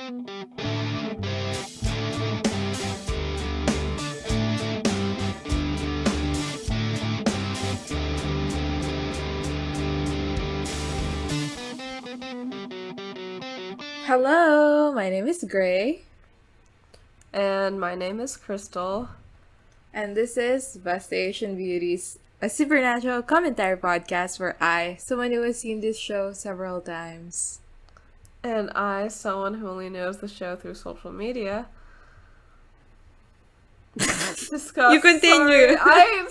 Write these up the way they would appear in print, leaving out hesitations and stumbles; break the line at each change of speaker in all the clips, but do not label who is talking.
Hello, my name is Gray.
And my name is Crystal.
And this is Best Asian Beauties, a supernatural commentary podcast where I, someone who has seen this show several times.
And I, someone who only knows the show through social media. Discuss.
You continue.
I'm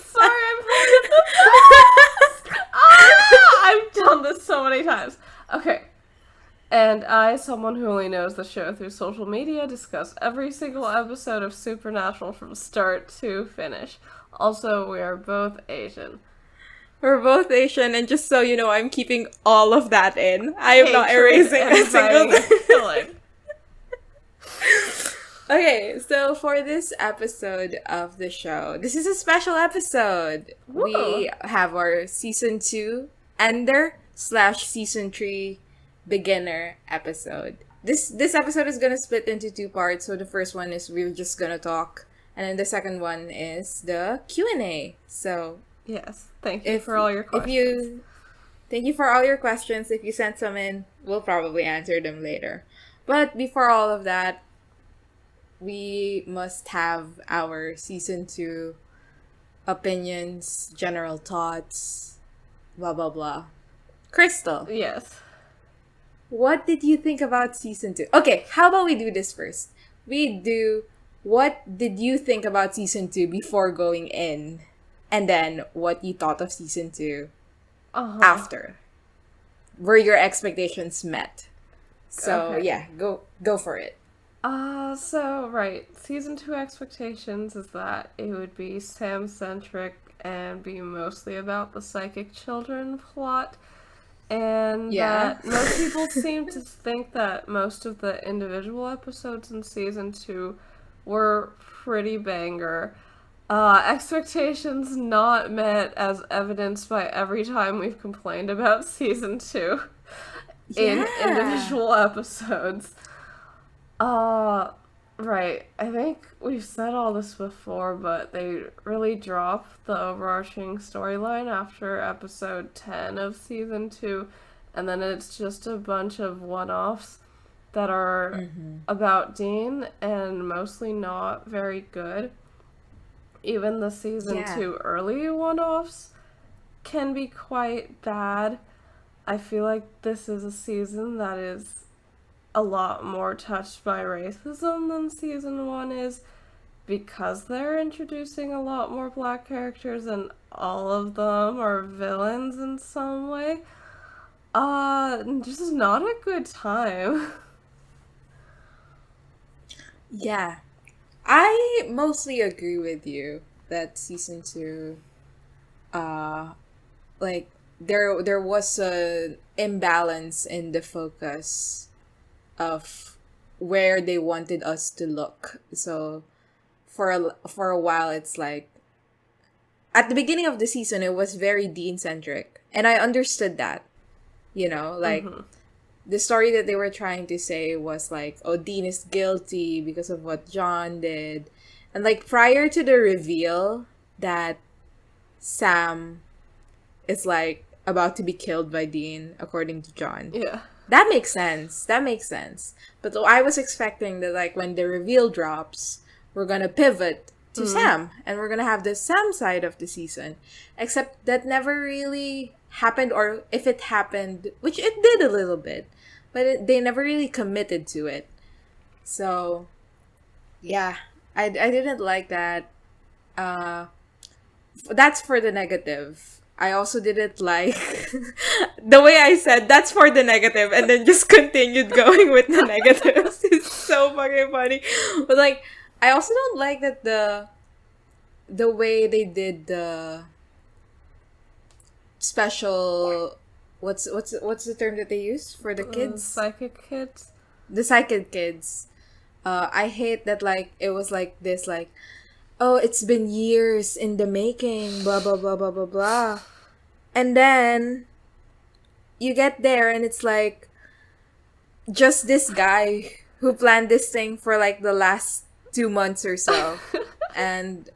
I've done this so many times. Okay. And I, someone who only knows the show through social media, discuss every single episode of Supernatural from start to finish. Also, we are both Asian.
We're both Asian, and just so you know, I'm keeping all of that in. I am not erasing a single thing. Okay, so for this episode of the show, this is a special episode.
Whoa.
We have our season 2 ender / season 3 beginner episode. This episode is gonna split into 2 parts. So the first one is we're just gonna talk, and then the second one is the Q&A. So
yes, thank you for all your questions.
Thank you for all your questions. If you sent some in, we'll probably answer them later. But before all of that, we must have our season 2 opinions, general thoughts, blah blah blah. Crystal.
Yes.
What did you think about season 2? Okay, how about we do this first? What did you think about season 2 before going in? And then what you thought of season 2 after? Were your expectations met? So
Okay.
yeah, go for it.
Season 2 expectations is that it would be Sam-centric and be mostly about the psychic children plot. And that most people seem to think that most of the individual episodes in season 2 were pretty banger. Expectations not met, as evidenced by every time we've complained about season 2 in individual episodes. Right. I think we've said all this before, but they really dropped the overarching storyline after episode 10 of season 2, and then it's just a bunch of one-offs that are about Dean and mostly not very good. Even the season 2 early one-offs can be quite bad. I feel like this is a season that is a lot more touched by racism than season 1 is, because they're introducing a lot more black characters and all of them are villains in some way. Just not a good time.
Yeah. I mostly agree with you that season 2 there was an imbalance in the focus of where they wanted us to look. So for a while, it's like at the beginning of the season, it was very Dean centric, and I understood that. The story that they were trying to say was like, oh, Dean is guilty because of what John did, and like prior to the reveal that Sam is like about to be killed by Dean, according to John.
Yeah.
That makes sense. But I was expecting that, like, when the reveal drops, we're gonna pivot to Sam, and we're gonna have the Sam side of the season. Except that never really happened, or if it happened, which it did a little bit, but they never really committed to it. So, yeah, I didn't like that. That's for the negative. I also didn't like the way I said that's for the negative and then just continued going with the negatives. It's so fucking funny. But like, I also don't like that the way they did the special what's the term that they use for the kids?
Psychic kids.
The psychic kids. I hate that, like, it was like this, like, oh, it's been years in the making, blah, blah, blah, blah, blah, blah. And then you get there and it's like just this guy who planned this thing for like the last 2 months or so. And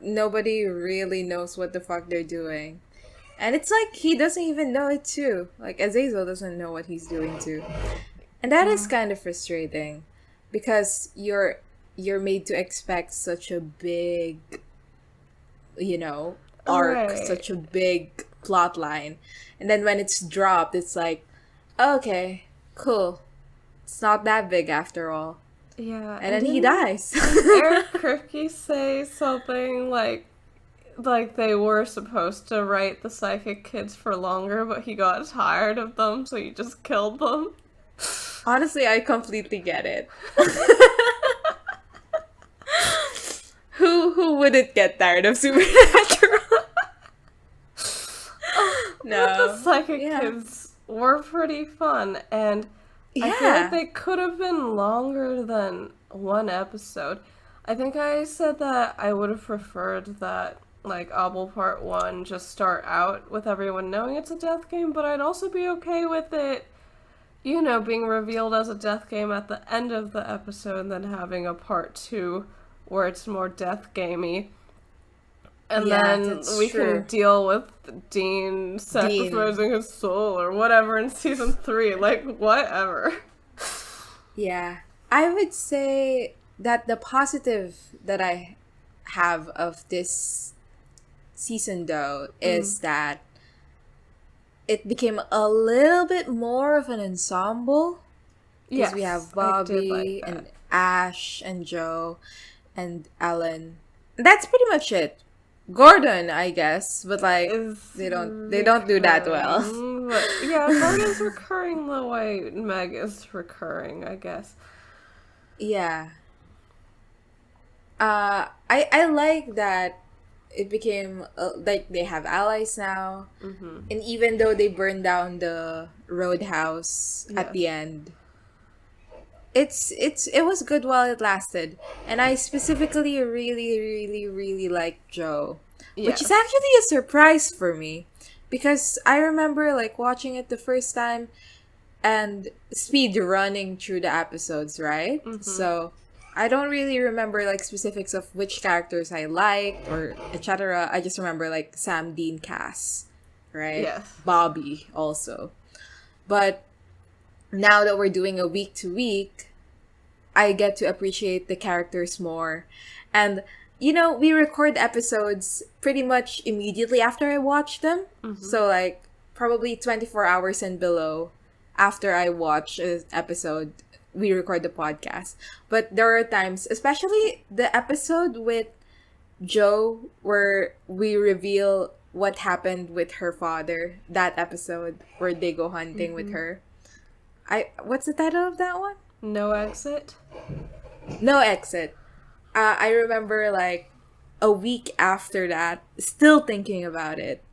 nobody really knows what the fuck they're doing. And it's like he doesn't even know it too. Like Azazel doesn't know what he's doing too. And that is kind of frustrating because you're made to expect such a big, arc, such a big plot line. And then when it's dropped, it's like, okay, cool. It's not that big after all.
Yeah.
And then he dies.
Eric Kripke say something like they were supposed to write the psychic kids for longer, but he got tired of them, so he just killed them.
Honestly, I completely get it. Who wouldn't get tired of Supernatural? No.
But the psychic kids were pretty fun, and I feel like they could have been longer than one episode. I think I said that I would have preferred that, like, Obel Part 1 just start out with everyone knowing it's a death game, but I'd also be okay with it, being revealed as a death game at the end of the episode and then having a Part 2 where it's more death gamey. And then we can deal with Dean sacrificing his soul or whatever in season 3. Like, whatever.
Yeah. I would say that the positive that I have of this season, though, is that it became a little bit more of an ensemble. Because we have Bobby and Ash and Joe and Ellen. That's pretty much it. Gordon, I guess, but like they don't do that well.
But, yeah, Gordon's recurring the way Meg is recurring, I guess.
Yeah. I like that it became like they have allies now, and even though they burned down the roadhouse at the end, it was good while it lasted. And I specifically really, really, really like Joe, which is actually a surprise for me because I remember like watching it the first time and speed running through the episodes, right? So I don't really remember like specifics of which characters I liked or etc. I just remember like Sam, Dean, Cass, right?
Yes.
Bobby also. But now that we're doing a week to week, I get to appreciate the characters more. And, we record episodes pretty much immediately after I watch them. So, like, probably 24 hours and below after I watch an episode, we record the podcast. But there are times, especially the episode with Joe, where we reveal what happened with her father. That episode where they go hunting with her. What's the title of that one?
No Exit?
No Exit. I remember like a week after that, still thinking about it.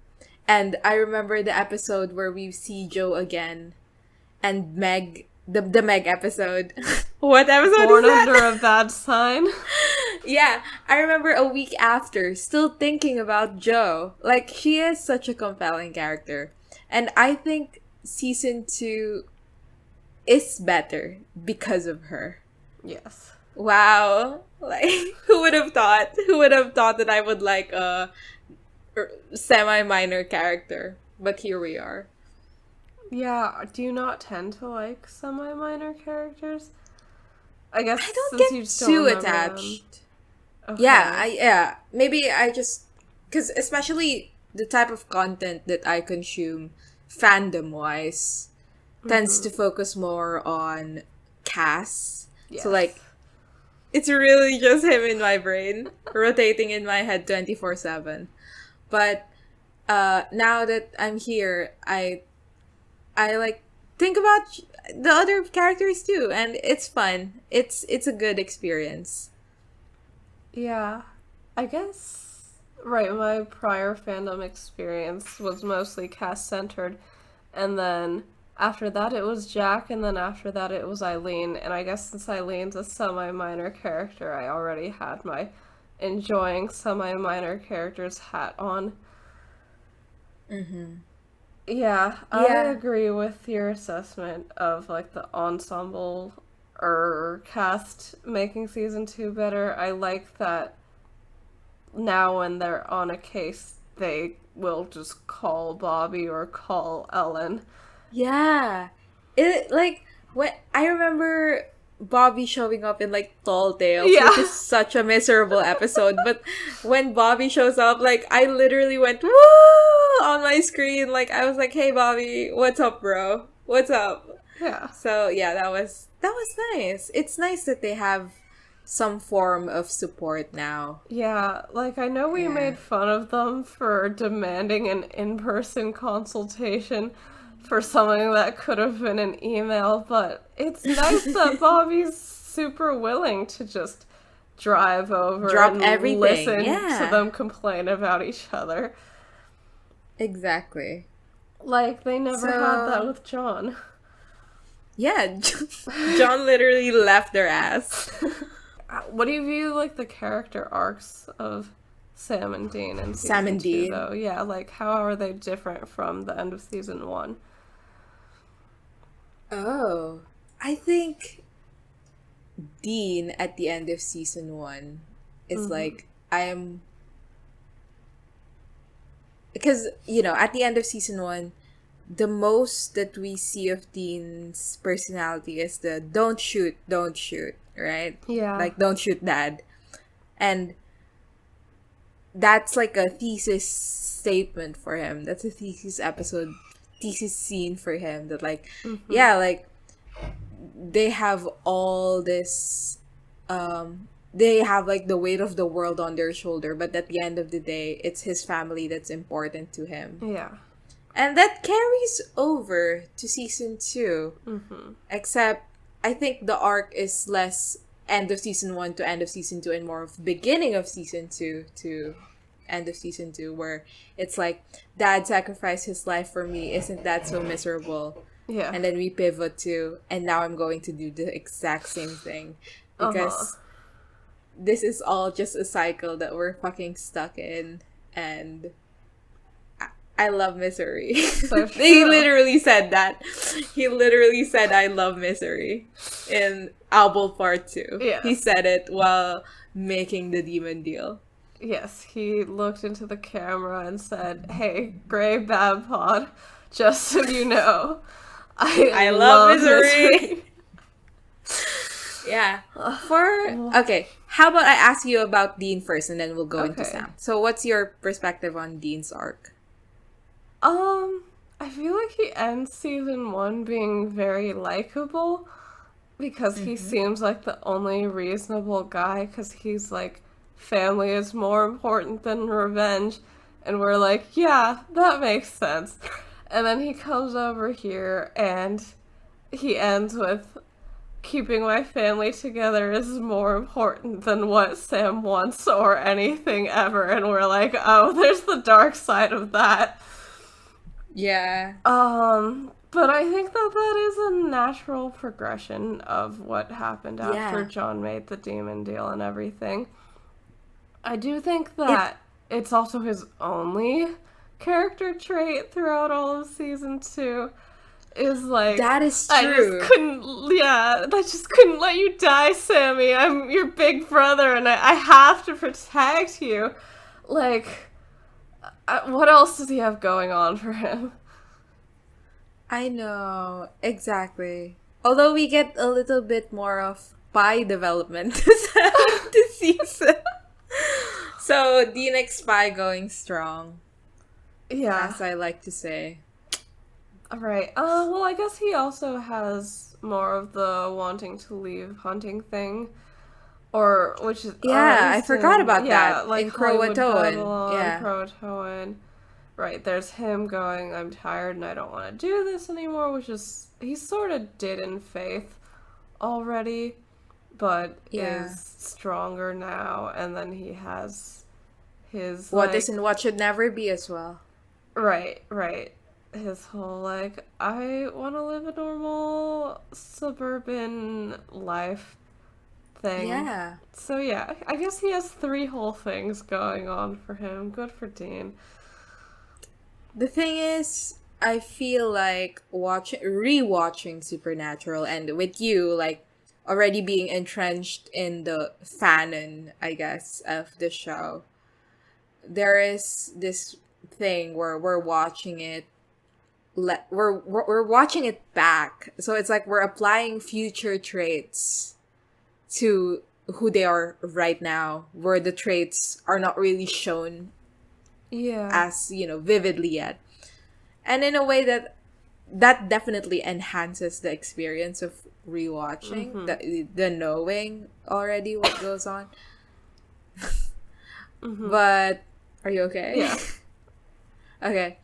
And I remember the episode where we see Joe again and Meg, the Meg episode. What episode
Born
is that?
Under a Bad Sign?
Yeah, I remember a week after, still thinking about Joe. Like, she is such a compelling character. And I think season 2 is better because of her.
Yes.
Wow. Like, who would have thought? Who would have thought that I would like a semi-minor character? But here we are.
Yeah, do you not tend to like semi-minor characters? I guess
I don't
since
get
you still
too
remember
attached.
them. Okay.
Yeah, maybe I just, because especially the type of content that I consume fandom-wise tends to focus more on Cass.
Yes.
So like, it's really just him in my brain, rotating in my head 24/7. But now that I'm here, I like think about the other characters too, and it's fun. It's a good experience.
Yeah, I guess, right, my prior fandom experience was mostly cast-centered, and then after that it was Jack, and then after that it was Eileen, and I guess since Eileen's a semi-minor character, I already had my enjoying semi-minor characters hat on. Yeah, I agree with your assessment of, like, the ensemble cast making season 2 better. I like that now when they're on a case, they will just call Bobby or call Ellen.
Yeah. It, like, when I remember Bobby showing up in, like, Tall Tales, which is such a miserable episode. But when Bobby shows up, like, I literally went, woo! On my screen. Like, I was like, hey, Bobby, what's up, bro? What's up?
Yeah.
So, yeah, that was nice. It's nice that they have some form of support now.
Yeah, like, I know we made fun of them for demanding an in-person consultation for something that could have been an email, but it's nice that Bobby's super willing to just drive over
Drop
and
everything.
listen to them complain about each other.
Exactly.
Like, they never had that with John.
Yeah, John literally left their ass.
What do you view, like, the character arcs of Sam and Dean in season 2, though? Yeah, like, how are they different from the end of season 1?
Oh, I think Dean at the end of season 1 is like, because, at the end of season 1, the most that we see of Dean's personality is the don't shoot, right?
Yeah.
Like, don't shoot, Dad. And that's like a thesis statement for him. That's a thesis scene for him that, like, yeah, like, they have all this, they have, like, the weight of the world on their shoulder, but at the end of the day, it's his family that's important to him.
Yeah.
And that carries over to season 2. Except, I think the arc is less end of season 1 to end of season 2 and more of beginning of season 2 to end of season 2, where it's like, Dad sacrificed his life for me, isn't that so miserable?
Yeah.
And then we pivot to, and now I'm going to do the exact same thing. Because this is all just a cycle that we're fucking stuck in. And I love misery.
So
He literally said that. He literally said, I love misery in Albal Part 2.
Yeah.
He said it while making the demon deal.
Yes, he looked into the camera and said, hey, Gray Babpod, just so you know, I love misery. Yeah. Okay, how about I ask you about Dean first and then we'll go into Sam. So what's your perspective on Dean's arc? I feel like he ends season 1 being very likable because he seems like the only reasonable guy, because he's like, family is more important than revenge, and we're like, yeah, that makes sense. And then he comes over here and he ends with, keeping my family together is more important than what Sam wants or anything ever, and we're like, oh, there's the dark side of that.
Yeah.
But I think that is a natural progression of what happened after John made the demon deal and everything. I do think that it's also his only character trait throughout all of season 2. Is like,
that is true.
I just couldn't let you die, Sammy. I'm your big brother and I have to protect you. Like, what else does he have going on for him?
I know, exactly. Although we get a little bit more of spy development this season. So, Dean X Spy going strong.
Yeah.
As I like to say.
Right. Well, I guess he also has more of the wanting to leave hunting thing. Which is...
Yeah, I forgot about that.
Like
in Croatoan. Yeah.
Croatoan. Right, there's him going, I'm tired and I don't want to do this anymore, which is... He sort of did in Faith already, but is stronger now, and then he has his...
What is and what should never be as well.
Right. His whole, like, I want to live a normal suburban life thing.
Yeah.
So, yeah, I guess he has 3 whole things going on for him. Good for Dean.
The thing is, I feel like rewatching Supernatural, and with you, like, already being entrenched in the fanon, I guess, of the show, there is this thing where we're watching it. We're watching it back, so it's like we're applying future traits to who they are right now, where the traits are not really shown as vividly yet, and in a way that definitely enhances the experience of rewatching, the knowing already what goes on. But are you okay?
Yeah.
Okay.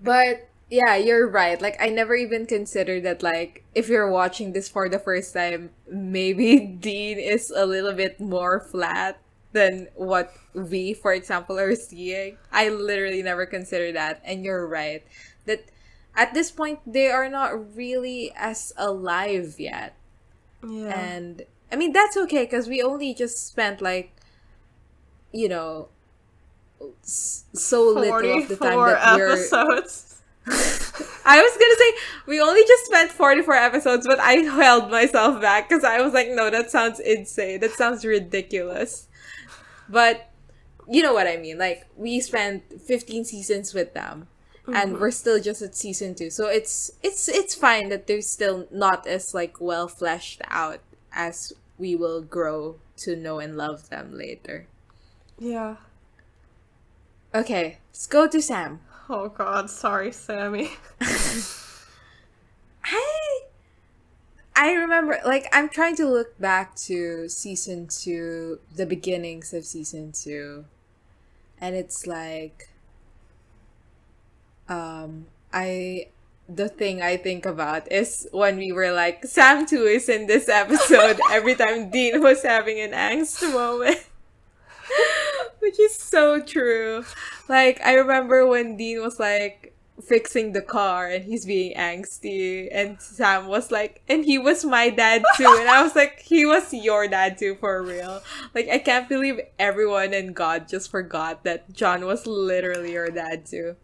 But yeah, you're right. Like, I never even considered that, like, if you're watching this for the first time, maybe Dean is a little bit more flat than what we, for example, are seeing. I literally never considered that. And you're right. That at this point, they are not really as alive yet.
Yeah.
And, I mean, that's okay, because we only just spent, like, so little of the time that we're...
episodes.
I was gonna say, we only just spent 44 episodes, but I held myself back because I was like, no, that sounds insane. That sounds ridiculous. But you know what I mean. Like, we spent 15 seasons with them, and we're still just at season 2. So it's fine that they're still not as, like, well fleshed out as we will grow to know and love them later.
Yeah.
Okay, let's go to Sam.
Oh god, sorry, Sammy.
I remember, like, I'm trying to look back to season 2, the beginnings of season 2, and it's like, the thing I think about is when we were like, Sam 2 is in this episode every time Dean was having an angst moment. Which is so true. Like, I remember when Dean was, like, fixing the car and he's being angsty, and Sam was like, and he was my dad too. And I was like, he was your dad too, for real. Like, I can't believe everyone and God just forgot that John was literally your dad too.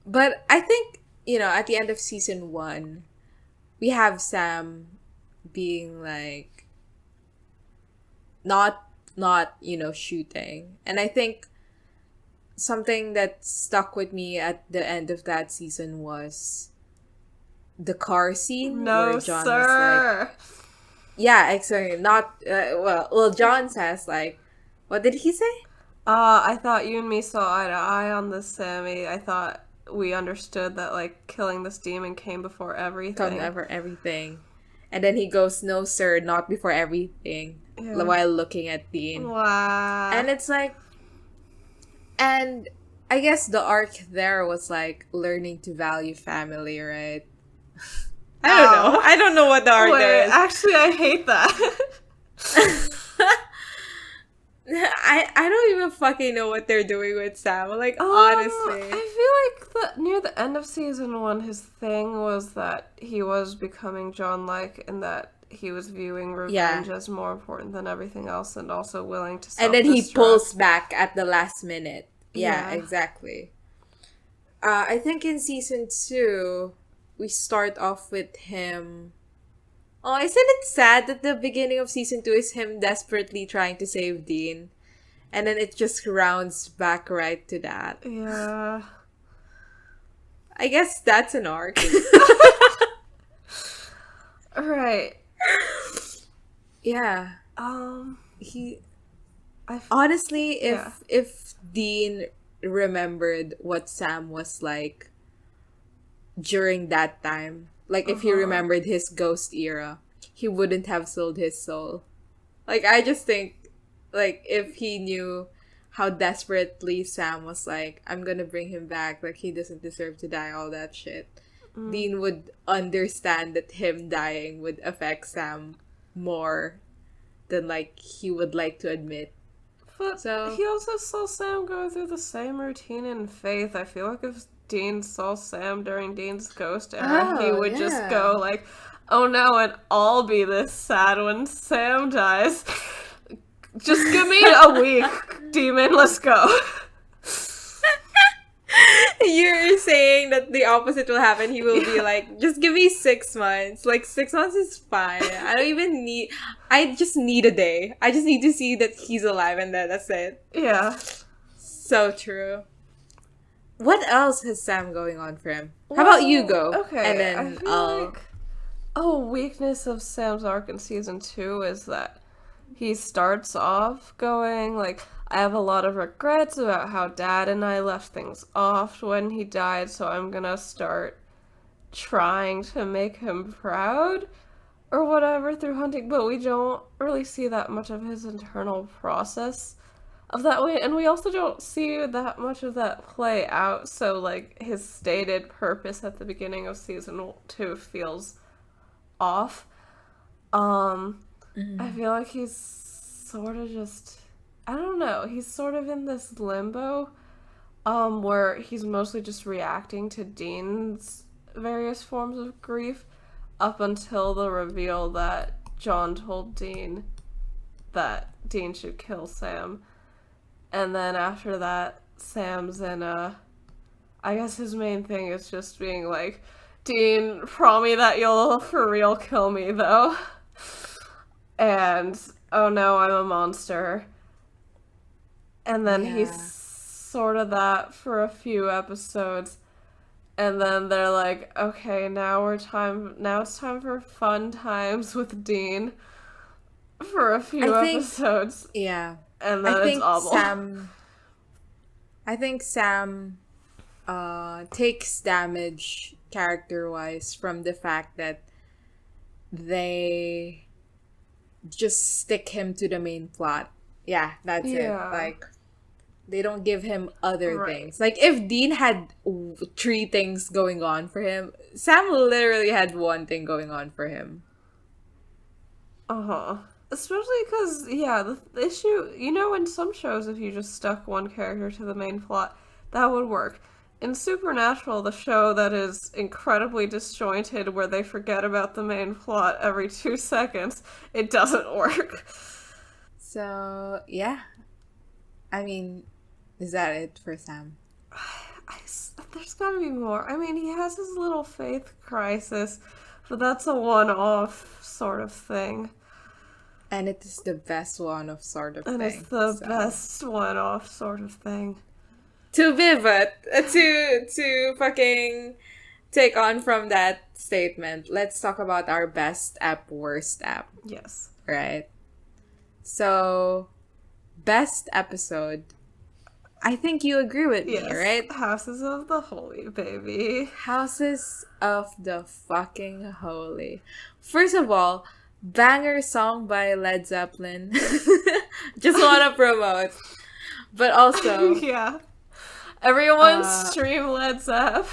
But I think, at the end of season 1, we have Sam being like, not shooting. And I think something that stuck with me at the end of that season was the car scene.
No,
where John
sir.
Was like, yeah, exactly. Not well, John says, like, what did he say?
I thought you and me saw eye to eye on this, Sammy. I thought we understood that, like, killing this demon came before everything.
Everything. And then he goes, no, sir, not before everything. Yeah. While looking at Dean.
Wow.
And it's like, and I guess the arc there was like learning to value family, right? I don't know what the arc there is.
Actually, I hate that.
I don't even fucking know what they're doing with Sam. Like, honestly.
I feel like near the end of season 1, his thing was that he was becoming John-like, and that he was viewing revenge as more important than everything else, and also willing to self-destruct.
And then he pulls back at the last minute. Yeah, exactly. I think in season 2, we start off with him... Oh, isn't it sad that the beginning of season 2 is him desperately trying to save Dean? And then it just rounds back right to that.
Yeah.
I guess that's an arc.
Right.
Yeah. Honestly, if Dean remembered what Sam was like during that time, like if he remembered his ghost era, he wouldn't have sold his soul. Like, I just think, like, if he knew how desperately Sam was like, I'm gonna bring him back, like, he doesn't deserve to die, all that shit, Dean would understand that him dying would affect Sam more than, like, he would like to admit.
But he also saw Sam go through the same routine in Faith. I feel like if Dean saw Sam during Dean's ghost era, he would just go like, oh no, and I'll be this sad when Sam dies. Just give me a week, demon, let's go.
You're saying that the opposite will happen. He will be like, just give me 6 months. Like, 6 months is fine. I just need a day. I just need to see that he's alive and that's it.
Yeah.
So true. What else has Sam going on for him? How about you go?
Okay.
And then
I feel like weakness of Sam's arc in season 2 is that he starts off going like, I have a lot of regrets about how Dad and I left things off when he died, so I'm gonna start trying to make him proud or whatever through hunting, but we don't really see that much of his internal process of that way, and we also don't see that much of that play out, so like his stated purpose at the beginning of season 2 feels off. I feel like he's sort of just, I don't know, he's sort of in this limbo where he's mostly just reacting to Dean's various forms of grief up until the reveal that John told Dean that Dean should kill Sam. And then after that, Sam's in I guess his main thing is just being like, Dean, promise that you'll for real kill me, though. And, oh no, I'm a monster. And then he's sort of that for a few episodes. And then they're like, okay, now it's time for fun times with Dean for a few episodes.
Yeah.
And then it's awful.
I think Sam takes damage character-wise from the fact that they just stick him to the main plot. Yeah, that's it. Like, they don't give him other things. Like, if Dean had 3 things going on for him, Sam literally had 1 thing going on for him.
Especially because, the issue, in some shows, if you just stuck one character to the main plot, that would work. In Supernatural, the show that is incredibly disjointed, where they forget about the main plot every 2 seconds, it doesn't work.
So, yeah. I mean, is that it for Sam?
There's gotta be more. I mean, he has his little faith crisis, but that's a one-off sort of thing.
And it is the best one-off sort of thing.
And it's the best one-off sort of thing.
To pivot, to fucking take on from that statement, let's talk about our best app, worst app.
Yes.
Right? So, best episode. I think you agree with me, right?
Houses of the Holy, baby.
Houses of the fucking Holy. First of all, banger song by Led Zeppelin. Just want to promote. But also...
yeah. Everyone stream Led Zepp.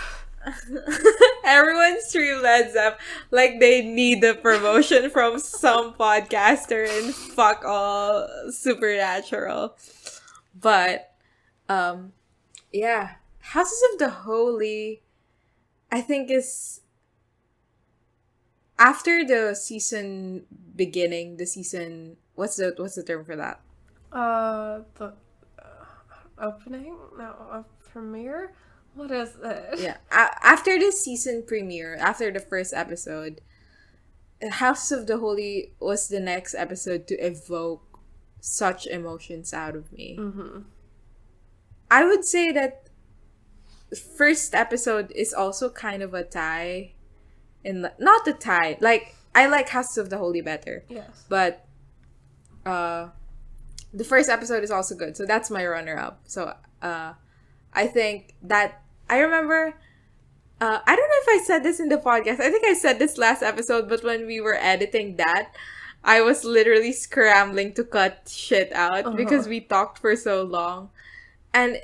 Everyone stream Led Zepp like they need the promotion from some podcaster and fuck all Supernatural. But, Houses of the Holy, I think is... After the season beginning, the season... What's the term for that?
The opening? No, a premiere? What is it?
Yeah. After the season premiere, after the first episode, House of the Holy was the next episode to evoke such emotions out of me.
Mm-hmm.
I would say that first episode is also kind of a tie. Not a tie. Like, I like House of the Holy better.
Yes.
But the first episode is also good. So that's my runner-up. So I think that... I remember... I don't know if I said this in the podcast. I think I said this last episode, but when we were editing that, I was literally scrambling to cut shit out because we talked for so long. And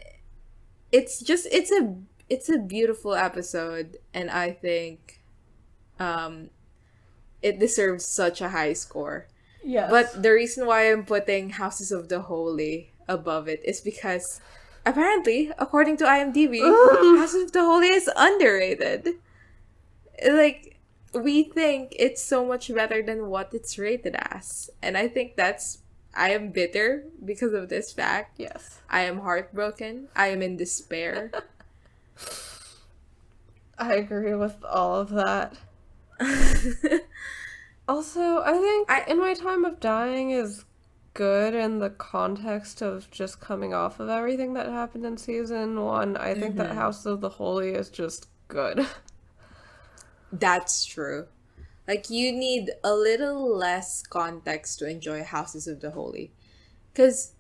it's a beautiful episode, and I think it deserves such a high score.
Yes.
But the reason why I'm putting Houses of the Holy above it is because apparently, according to IMDb, Houses of the Holy is underrated. Like, we think it's so much better than what it's rated as. And I think I am bitter because of this fact.
Yes.
I am heartbroken. I am in despair.
I agree with all of that. Also, I think In My Time of Dying is good in the context of just coming off of everything that happened in season 1. I think that House of the Holy is just good.
That's true. Like, you need a little less context to enjoy Houses of the Holy. Because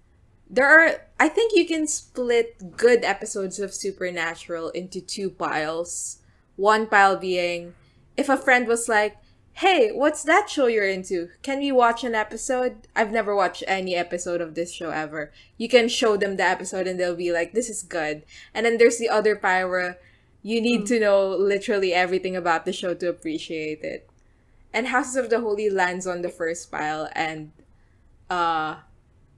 I think you can split good episodes of Supernatural into two piles. One pile being, if a friend was like, hey, what's that show you're into? Can we watch an episode? I've never watched any episode of this show ever. You can show them the episode and they'll be like, this is good. And then there's the other pile where you need to know literally everything about the show to appreciate it. And Houses of the Holy lands on the first pile, and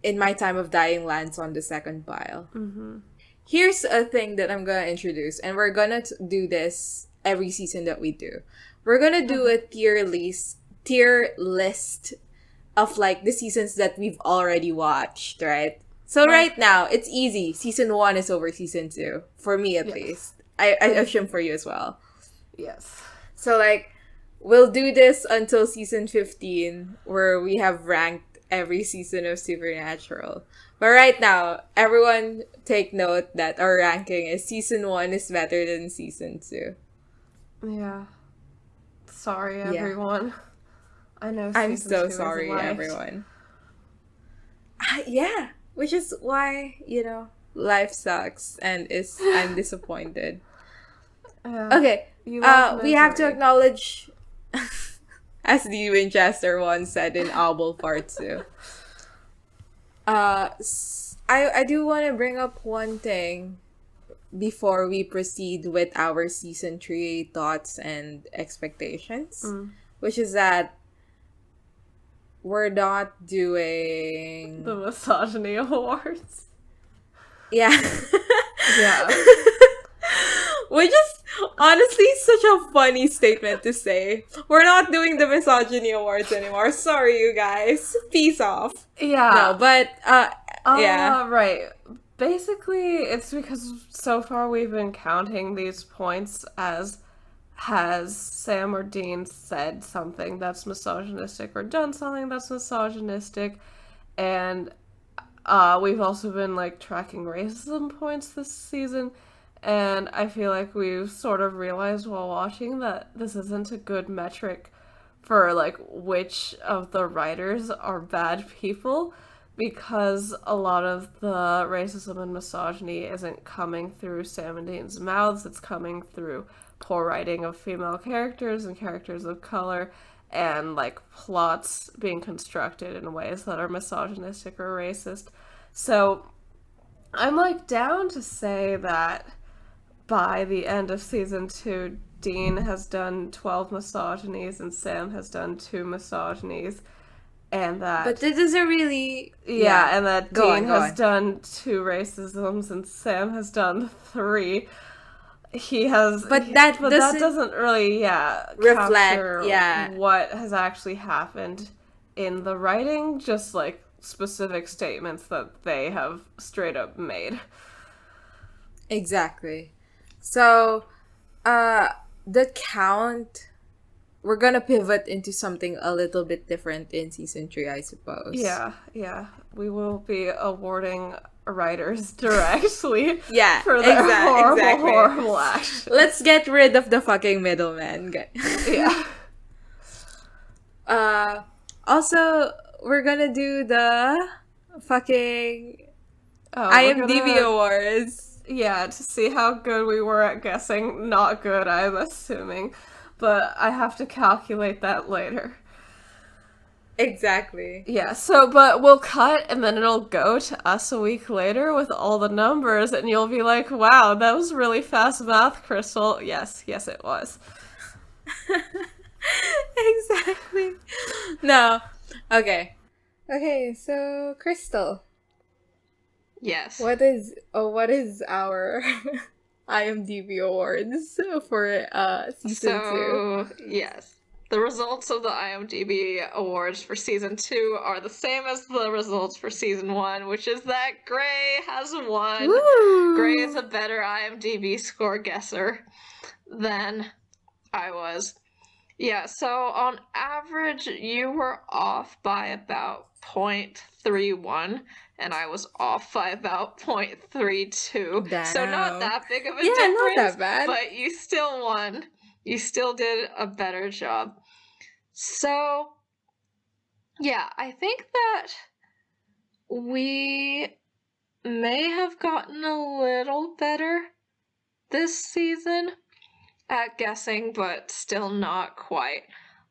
In My Time of Dying lands on the second pile.
Mm-hmm.
Here's a thing that I'm gonna introduce, and we're gonna do this every season that we do. We're gonna do a tier list of like the seasons that we've already watched, right? So right now, it's easy. Season 1 is over season 2. For me, at least. I assume for you as well.
Yes.
So, like, we'll do this until season 15, where we have ranked every season of Supernatural. But right now, everyone take note that our ranking is season 1 is better than season 2.
Yeah. Sorry, everyone. I know
I'm
season
so
2
sorry,
is light.
everyone. Yeah, which is why, life sucks and I'm disappointed. Okay, we have to acknowledge, as the Winchester once said in Owl Part 2. I do want to bring up one thing before we proceed with our season 3 thoughts and expectations, which is that we're not doing
the Misogyny Awards.
Yeah.
Yeah.
Which is honestly such a funny statement to say. We're not doing the Misogyny Awards anymore. Sorry, you guys. Peace off.
Yeah.
No, but, yeah.
Right. Basically, it's because so far we've been counting these points as has Sam or Dean said something that's misogynistic or done something that's misogynistic, and we've also been like tracking racism points this season, and I feel like we've sort of realized while watching that this isn't a good metric for like which of the writers are bad people, because a lot of the racism and misogyny isn't coming through Sam and Dean's mouths, it's coming through poor writing of female characters and characters of color, and like plots being constructed in ways that are misogynistic or racist. So I'm like down to say that by the end of season 2, Dean has done 12 misogynies and Sam has done 2 misogynies. And that...
But this isn't really...
Yeah, and that Dean has done 2 racisms and Sam has done 3. He has... But that doesn't really, reflect, what has actually happened in the writing. Just, like, specific statements that they have straight up made.
Exactly. So, the count... We're gonna pivot into something a little bit different in season 3, I suppose.
Yeah. We will be awarding writers directly for their horrible action.
Let's get rid of the fucking middleman.
Yeah.
Also, we're gonna do the fucking Imdb Awards.
Yeah, to see how good we were at guessing. Not good, I'm assuming. But I have to calculate that later.
Exactly.
Yeah, but we'll cut and then it'll go to us a week later with all the numbers and you'll be like, wow, that was really fast math, Crystal. Yes, it was.
Exactly. No. Okay, so Crystal.
Yes.
What is our Imdb Awards for season 2?
Yes. The results of the IMDb Awards for Season 2 are the same as the results for Season 1, which is that Gray has won.
Woo!
Gray is a better IMDb score guesser than I was. Yeah, so on average, you were off by about 0.31, and I was off by about 0.32.
Damn.
So not that big of a
Yeah,
difference,
not that bad.
but you still won. You still did a better job. So, yeah, I think that we may have gotten a little better this season at guessing, but still not quite.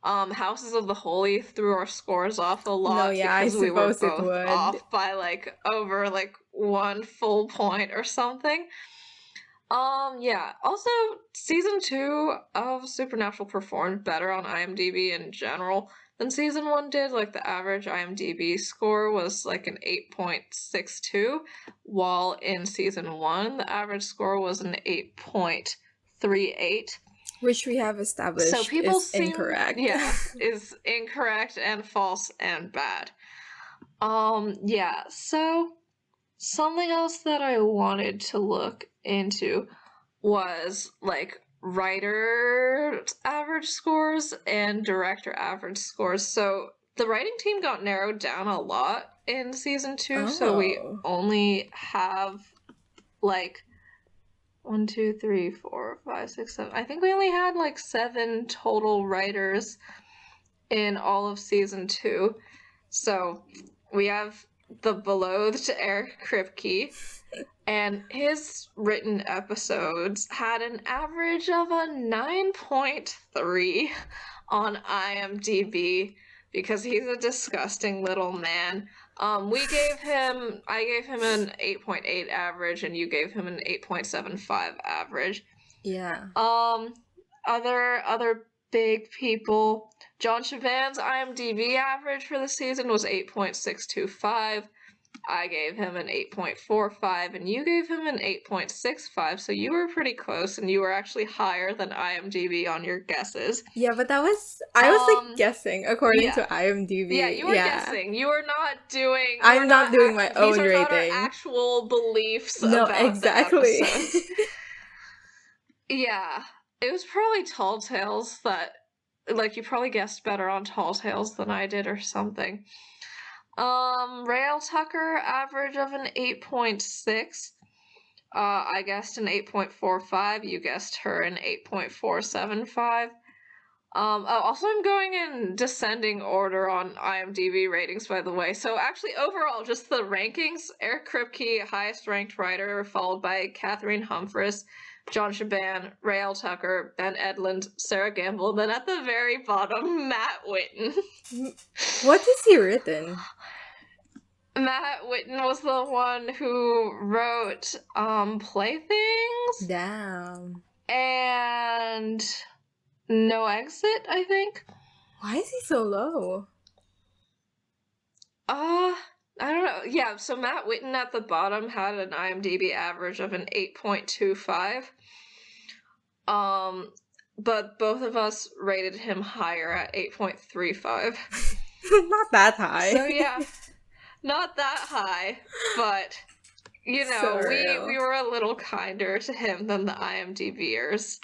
Houses of the Holy threw our scores off a lot
No, yeah, I
because we were
suppose it
both
would.
off by like over like 1 full point or something. Yeah. Also, Season 2 of Supernatural performed better on IMDb in general than Season 1 did. Like, the average IMDb score was like an 8.62, while in Season 1, the average score was an 8.38.
Which we have established
So people
is incorrect.
Yeah, is incorrect and false and bad. Yeah, so something else that I wanted to look into was like writer average scores and director average scores. So the writing team got narrowed down a lot in Season 2, so we only have like 1, 2, 3, 4, 5, 6, 7. I think we only had like 7 total writers in all of Season 2. So we have the beloved Eric Kripke, and his written episodes had an average of a 9.3 on IMDb because he's a disgusting little man. I gave him an 8.8 average, and you gave him an 8.75 average.
Yeah.
Other big people. John Chavan's IMDb average for the season was 8.625. I gave him an 8.45, and you gave him an 8.65, so you were pretty close, and you were actually higher than IMDb on your guesses.
Yeah, but I was like guessing according to IMDb.
Yeah, you were guessing. You were not doing...
I'm not doing my own rating.
These are not our actual beliefs
no,
about
exactly.
the episodes. Yeah. It was probably Tall Tales that... Like, you probably guessed better on Tall Tales than I did or something. Rael Tucker, average of an 8.6. I guessed an 8.45. You guessed her an 8.475. Also, I'm going in descending order on IMDb ratings, by the way. So, actually, overall, just the rankings. Eric Kripke, highest ranked writer, followed by Catherine Humphris, John Chaban, Rael Tucker, Ben Edlund, Sarah Gamble, and then at the very bottom, Matt Whitten.
What has he written?
Matt Whitten was the one who wrote Playthings.
Damn.
And No Exit, I think.
Why is he so low?
I don't know. Yeah, so Matt Whitten at the bottom had an IMDb average of an 8.25. But both of us rated him higher at 8.35.
Not that high.
So yeah, not that high, but you know, we were a little kinder to him than the IMDbers.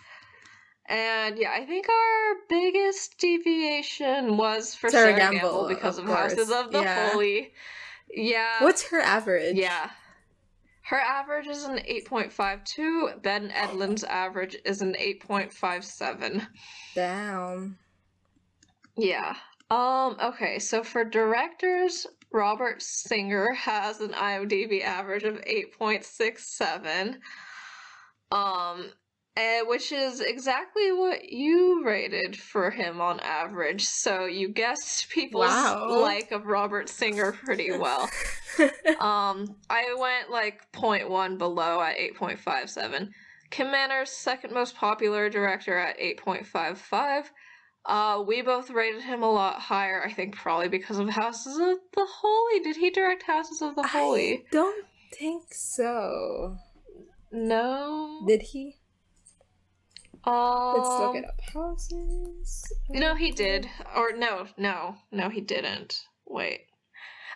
And yeah, I think our biggest deviation was for Sarah Gamble because of Houses of the Holy. Yeah.
What's her average?
Yeah. Her average is an 8.52. Ben Edlund's average is an 8.57.
Damn.
Yeah. Okay, so for directors, Robert Singer has an IMDb average of 8.67. Which is exactly what you rated for him on average. So you guessed people's like of Robert Singer pretty well. I went like 0.1 below at 8.57. Kim Manners, second most popular director at 8.55. We both rated him a lot higher, I think probably because of Houses of the Holy. Did he direct Houses of the Holy?
I don't think so.
No.
Did he? Let's look it up. Houses.
No, he did. Or no, he didn't. Wait.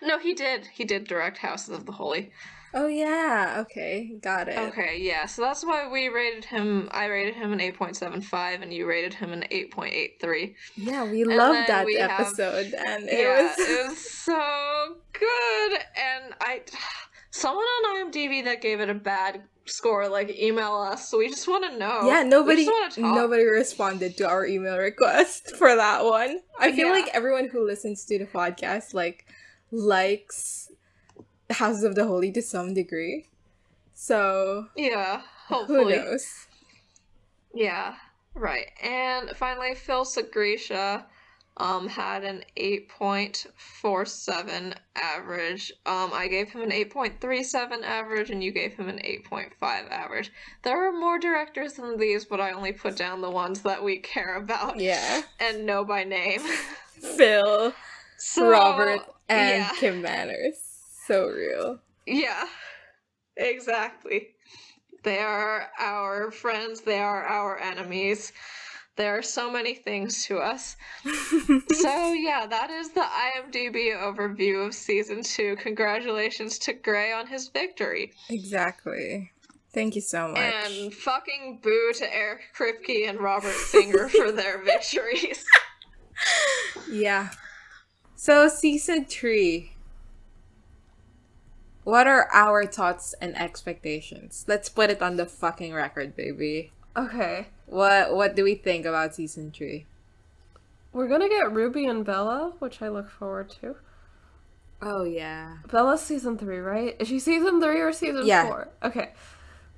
No, he did. He did direct Houses of the Holy.
Oh yeah, okay, got it.
Okay, yeah, so that's why we rated him. I rated him an 8.75, and you rated him an 8.83.
Yeah, we loved that episode, and
it was so good. And someone on IMDb that gave it a bad score, like, email us. So we just want to know.
Yeah, nobody responded to our email request for that one. I feel like everyone who listens to the podcast likes Houses of the Holy to some degree. So
yeah, hopefully.
Who knows?
Yeah, right. And finally, Phil Sagrisha had an 8.47 average. I gave him an 8.37 average, and you gave him an 8.5 average. There are more directors than these, but I only put down the ones that we care about.
Yeah.
And know by name.
Phil, Robert, and Kim Manners. So real.
Yeah, exactly. They are our friends. They are our enemies. There are so many things to us. So yeah, that is the IMDb overview of season 2. Congratulations to Gray on his victory.
Exactly. Thank you so much.
And fucking boo to Eric Kripke and Robert Singer for their victories.
Yeah. So season 3. What are our thoughts and expectations? Let's put it on the fucking record, baby.
Okay.
What do we think about season 3?
We're gonna get Ruby and Bella, which I look forward to.
Oh, yeah.
Bella's season 3, right? Is she season 3 or season 4? Okay.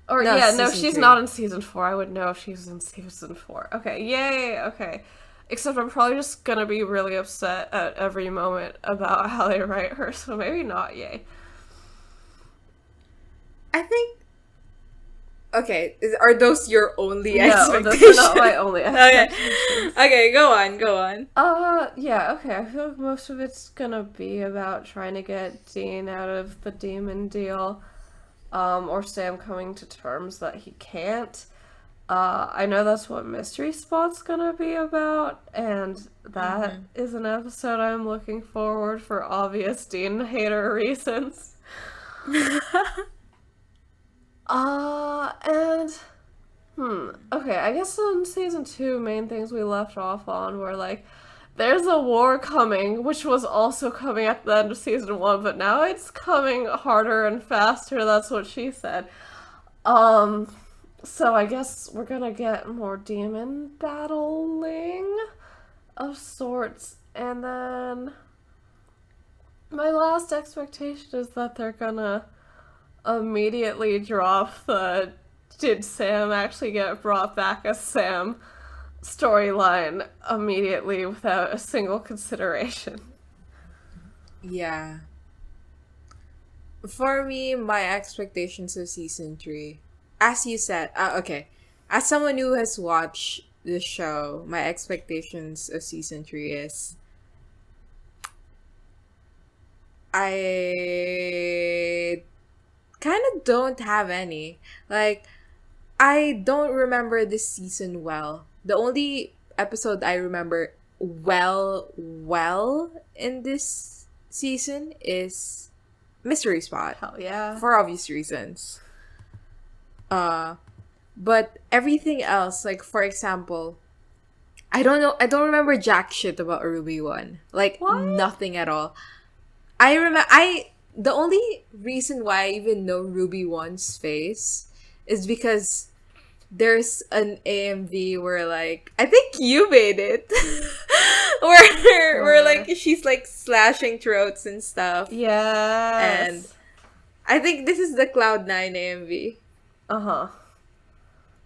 Or,
no,
she's
3.
not in season 4. I would know if she's in season 4. Okay, yay, okay. Except I'm probably just gonna be really upset at every moment about how they write her, so maybe not yay.
I think... Okay, are those your only expectations?
No, those are not my only expectations.
Okay, go on.
Yeah, okay, I feel like most of it's gonna be about trying to get Dean out of the demon deal, or Sam coming to terms that he can't. I know that's what Mystery Spot's gonna be about, and that is an episode I'm looking forward for obvious Dean hater reasons. Okay, I guess in season 2, main things we left off on were, like, there's a war coming, which was also coming at the end of season 1, but now it's coming harder and faster, that's what she said. So I guess we're gonna get more demon battling of sorts, and then my last expectation is that they're gonna immediately drop the did Sam actually get brought back as Sam storyline immediately without a single consideration.
Yeah. For me, my expectations of season 3, as you said, okay, as someone who has watched the show, my expectations of season 3 is I kind of don't have any. Like, I don't remember this season well. The only episode I remember well in this season is Mystery Spot.
Hell yeah.
For obvious reasons. But everything else, like, for example, I don't remember jack shit about Ruby 1. Like,
what?
Nothing at all. The only reason why I even know Ruby 1's face is because there's an AMV where, like, I think you made it. where like, she's, like, slashing throats and stuff.
Yes.
And I think this is the Cloud9 AMV.
Uh-huh.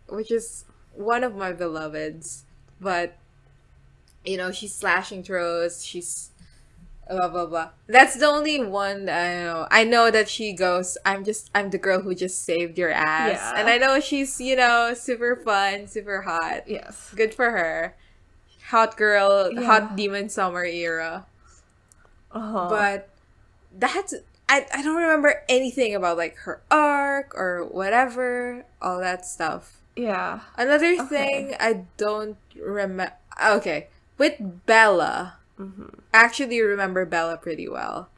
Which is one of my beloveds. But, you know, she's slashing throats, she's blah blah blah. That's the only one that I know. I know that she goes, I'm the girl who just saved your ass.
Yeah.
And I know she's, you know, super fun, super hot.
Yes.
Good for her. Hot girl,
Yeah.
hot demon summer era.
Uh-huh.
But that's I don't remember anything about, like, her arc or whatever, all that stuff.
Yeah.
Another
Okay.
thing I don't remember. Okay, with Bella, I actually remember Bella pretty well,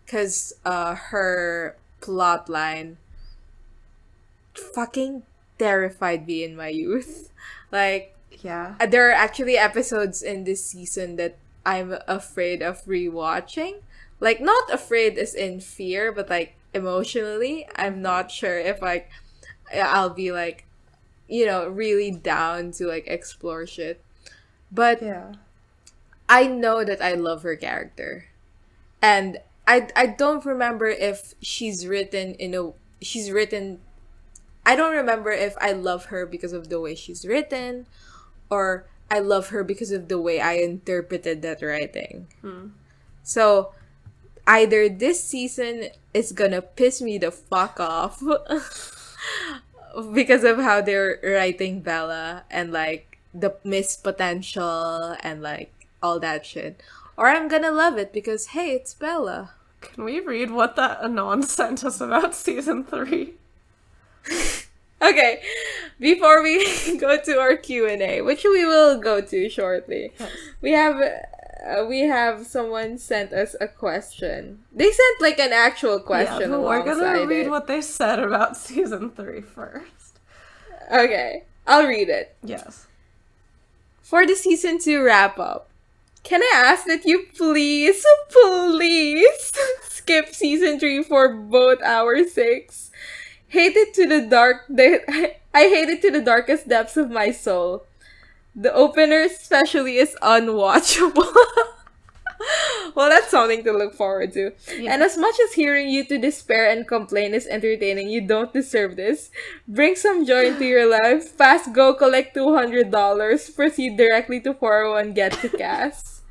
because her plot line fucking terrified me in my youth. Like,
Yeah.
there are actually episodes in this season that I'm afraid of rewatching. Like, not afraid as in fear, but like emotionally, I'm not sure if like I'll be like, really down to like explore shit. But
Yeah.
I know that I love her character. And I don't remember if I don't remember if I love her because of the way she's written, or I love her because of the way I interpreted that writing. So either this season is gonna piss me the fuck off because of how they're writing Bella and like the missed potential and like all that shit, or I'm gonna love it because hey, it's Bella.
Can we read what that Anon sent us about season 3?
Okay, before we go to our Q&A, which we will go to shortly, we have someone sent us a question. They sent like an actual question
Yeah, but we're gonna
alongside
read
it.
what they said about season 3 first.
Okay, I'll read it.
Yes.
For the season 2 wrap up, can I ask that you please skip season 3 for both our sakes? Hate it to the I hate it to the darkest depths of my soul. The opener especially is unwatchable. Well, that's something to look forward to.
Yeah.
And as much as hearing you to despair and complain is entertaining, you don't deserve this. Bring some joy into your life. Fast go collect $200. Proceed directly to 401 get to Cass.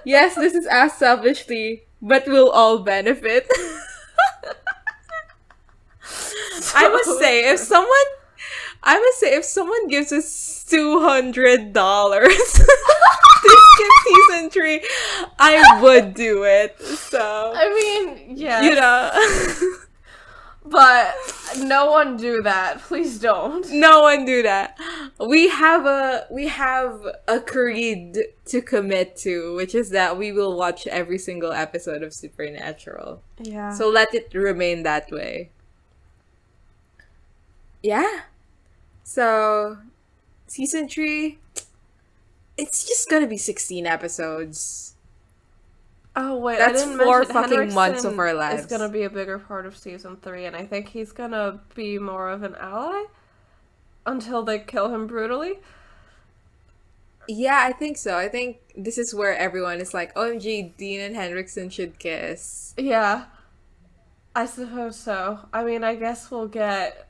Yes, this is asked selfishly, but we'll all benefit. I must say, if someone gives us $200 to skip season 3, I would do it. So,
I mean, yeah. But no one do that. Please don't.
No one do that. We have a creed to commit to, which is that we will watch every single episode of Supernatural.
Yeah.
So let it remain that way. Yeah. So, season 3, it's just gonna be 16 episodes.
Oh wait,
That's
I didn't
4
mention
fucking
Henriksen
months of our lives.
is gonna be a bigger part of season 3, and I think he's gonna be more of an ally until they kill him brutally.
Yeah, I think so. I think this is where everyone is like, OMG, Dean and Henriksen should kiss.
Yeah, I suppose so. I mean, I guess we'll get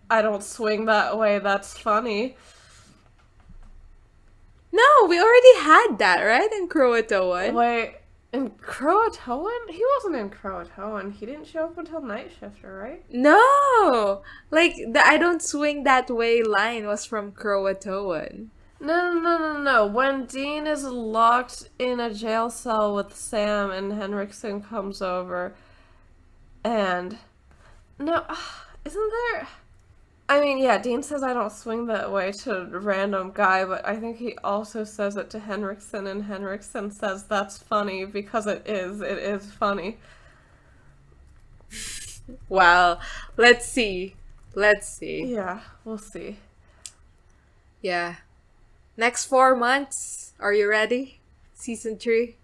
I don't swing that way, that's funny.
No, we already had that, right? In Croatoan.
Wait, in Croatoan? He wasn't in Croatoan. He didn't show up until Night Shifter, right?
No! Like, the I don't swing that way line was from Croatoan.
No. When Dean is locked in a jail cell with Sam and Henriksen comes over and... No, isn't there... I mean, yeah, Dean says I don't swing that way to a random guy, but I think he also says it to Henriksen, and Henriksen says that's funny because it is funny.
Well, let's see.
Yeah, we'll see.
Yeah. Next 4 months, are you ready? Season 3?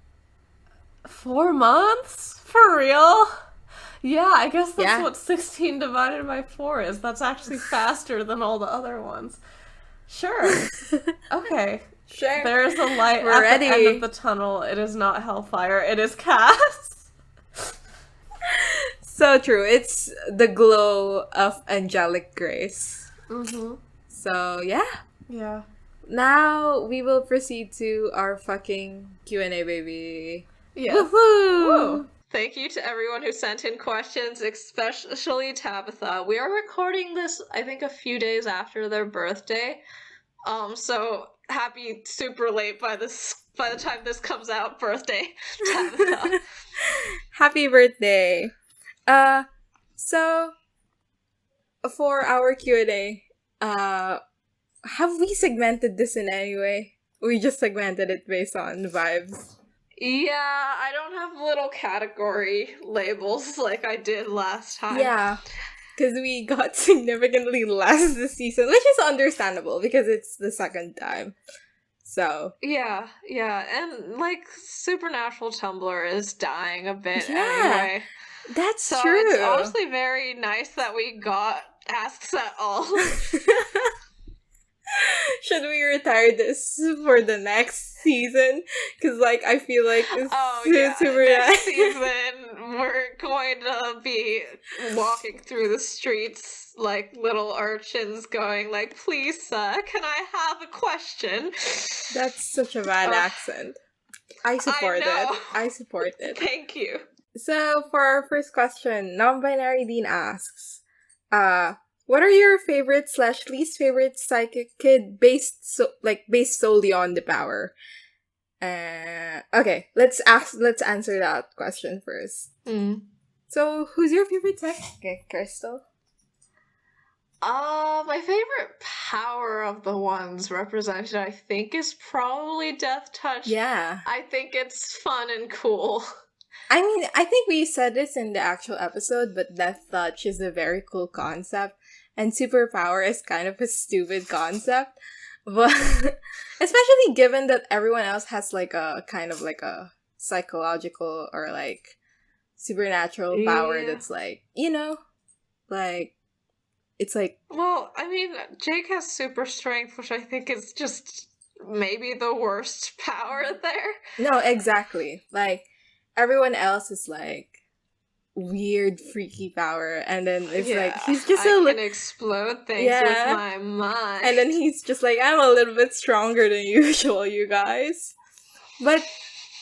4 months? For real? Yeah, I guess that's
Yeah.
what 16 divided by 4 is. That's actually faster than all the other ones. Sure. Okay.
Sure.
There is a light
We're
at
ready.
the end of the tunnel. It is not Hellfire. It is Cass.
So true. It's the glow of angelic grace.
Mm-hmm.
So, yeah.
Yeah.
Now, we will proceed to our fucking Q&A, baby.
Yeah.
Woohoo!
Woo.
Thank you to everyone who sent in questions, especially Tabitha. We are recording this, I think, a few days after their birthday. So happy super late by the time this comes out, birthday, Tabitha.
Happy birthday. So for our Q&A, Have we segmented this in any way? We just segmented it based on vibes.
Yeah, I don't have little category labels like I did last time.
Yeah, because we got significantly less this season, which is understandable because it's the second time. So.
Yeah, and like Supernatural Tumblr is dying a bit
Yeah,
anyway.
that's
So
true.
it's honestly very nice that we got asks at all.
Should we retire this for the next season? Because, like, I feel like it's super
next season we're going to be walking through the streets like little urchins going like, please sir, can I have a question?
That's such a bad accent. I support it.
Thank you.
So, for our first question, Non-Binary Dean asks, what are your favorite / least favorite psychic kid based solely on the power? Okay, let's answer that question first. So, who's your favorite psychic, Crystal?
My favorite power of the ones represented, I think, is probably Death Touch.
Yeah.
I think it's fun and cool.
I mean, I think we said this in the actual episode, but Death Touch is a very cool concept, and superpower is kind of a stupid concept. But especially given that everyone else has like a kind of like a psychological or like supernatural power that's like, like it's like,
well, I mean, Jake has super strength, which I think is just maybe the worst power there.
No, exactly. Like everyone else is like weird, freaky power, and then it's like he's just
I can explode things with my mind,
and then he's just like, I'm a little bit stronger than usual, you guys. But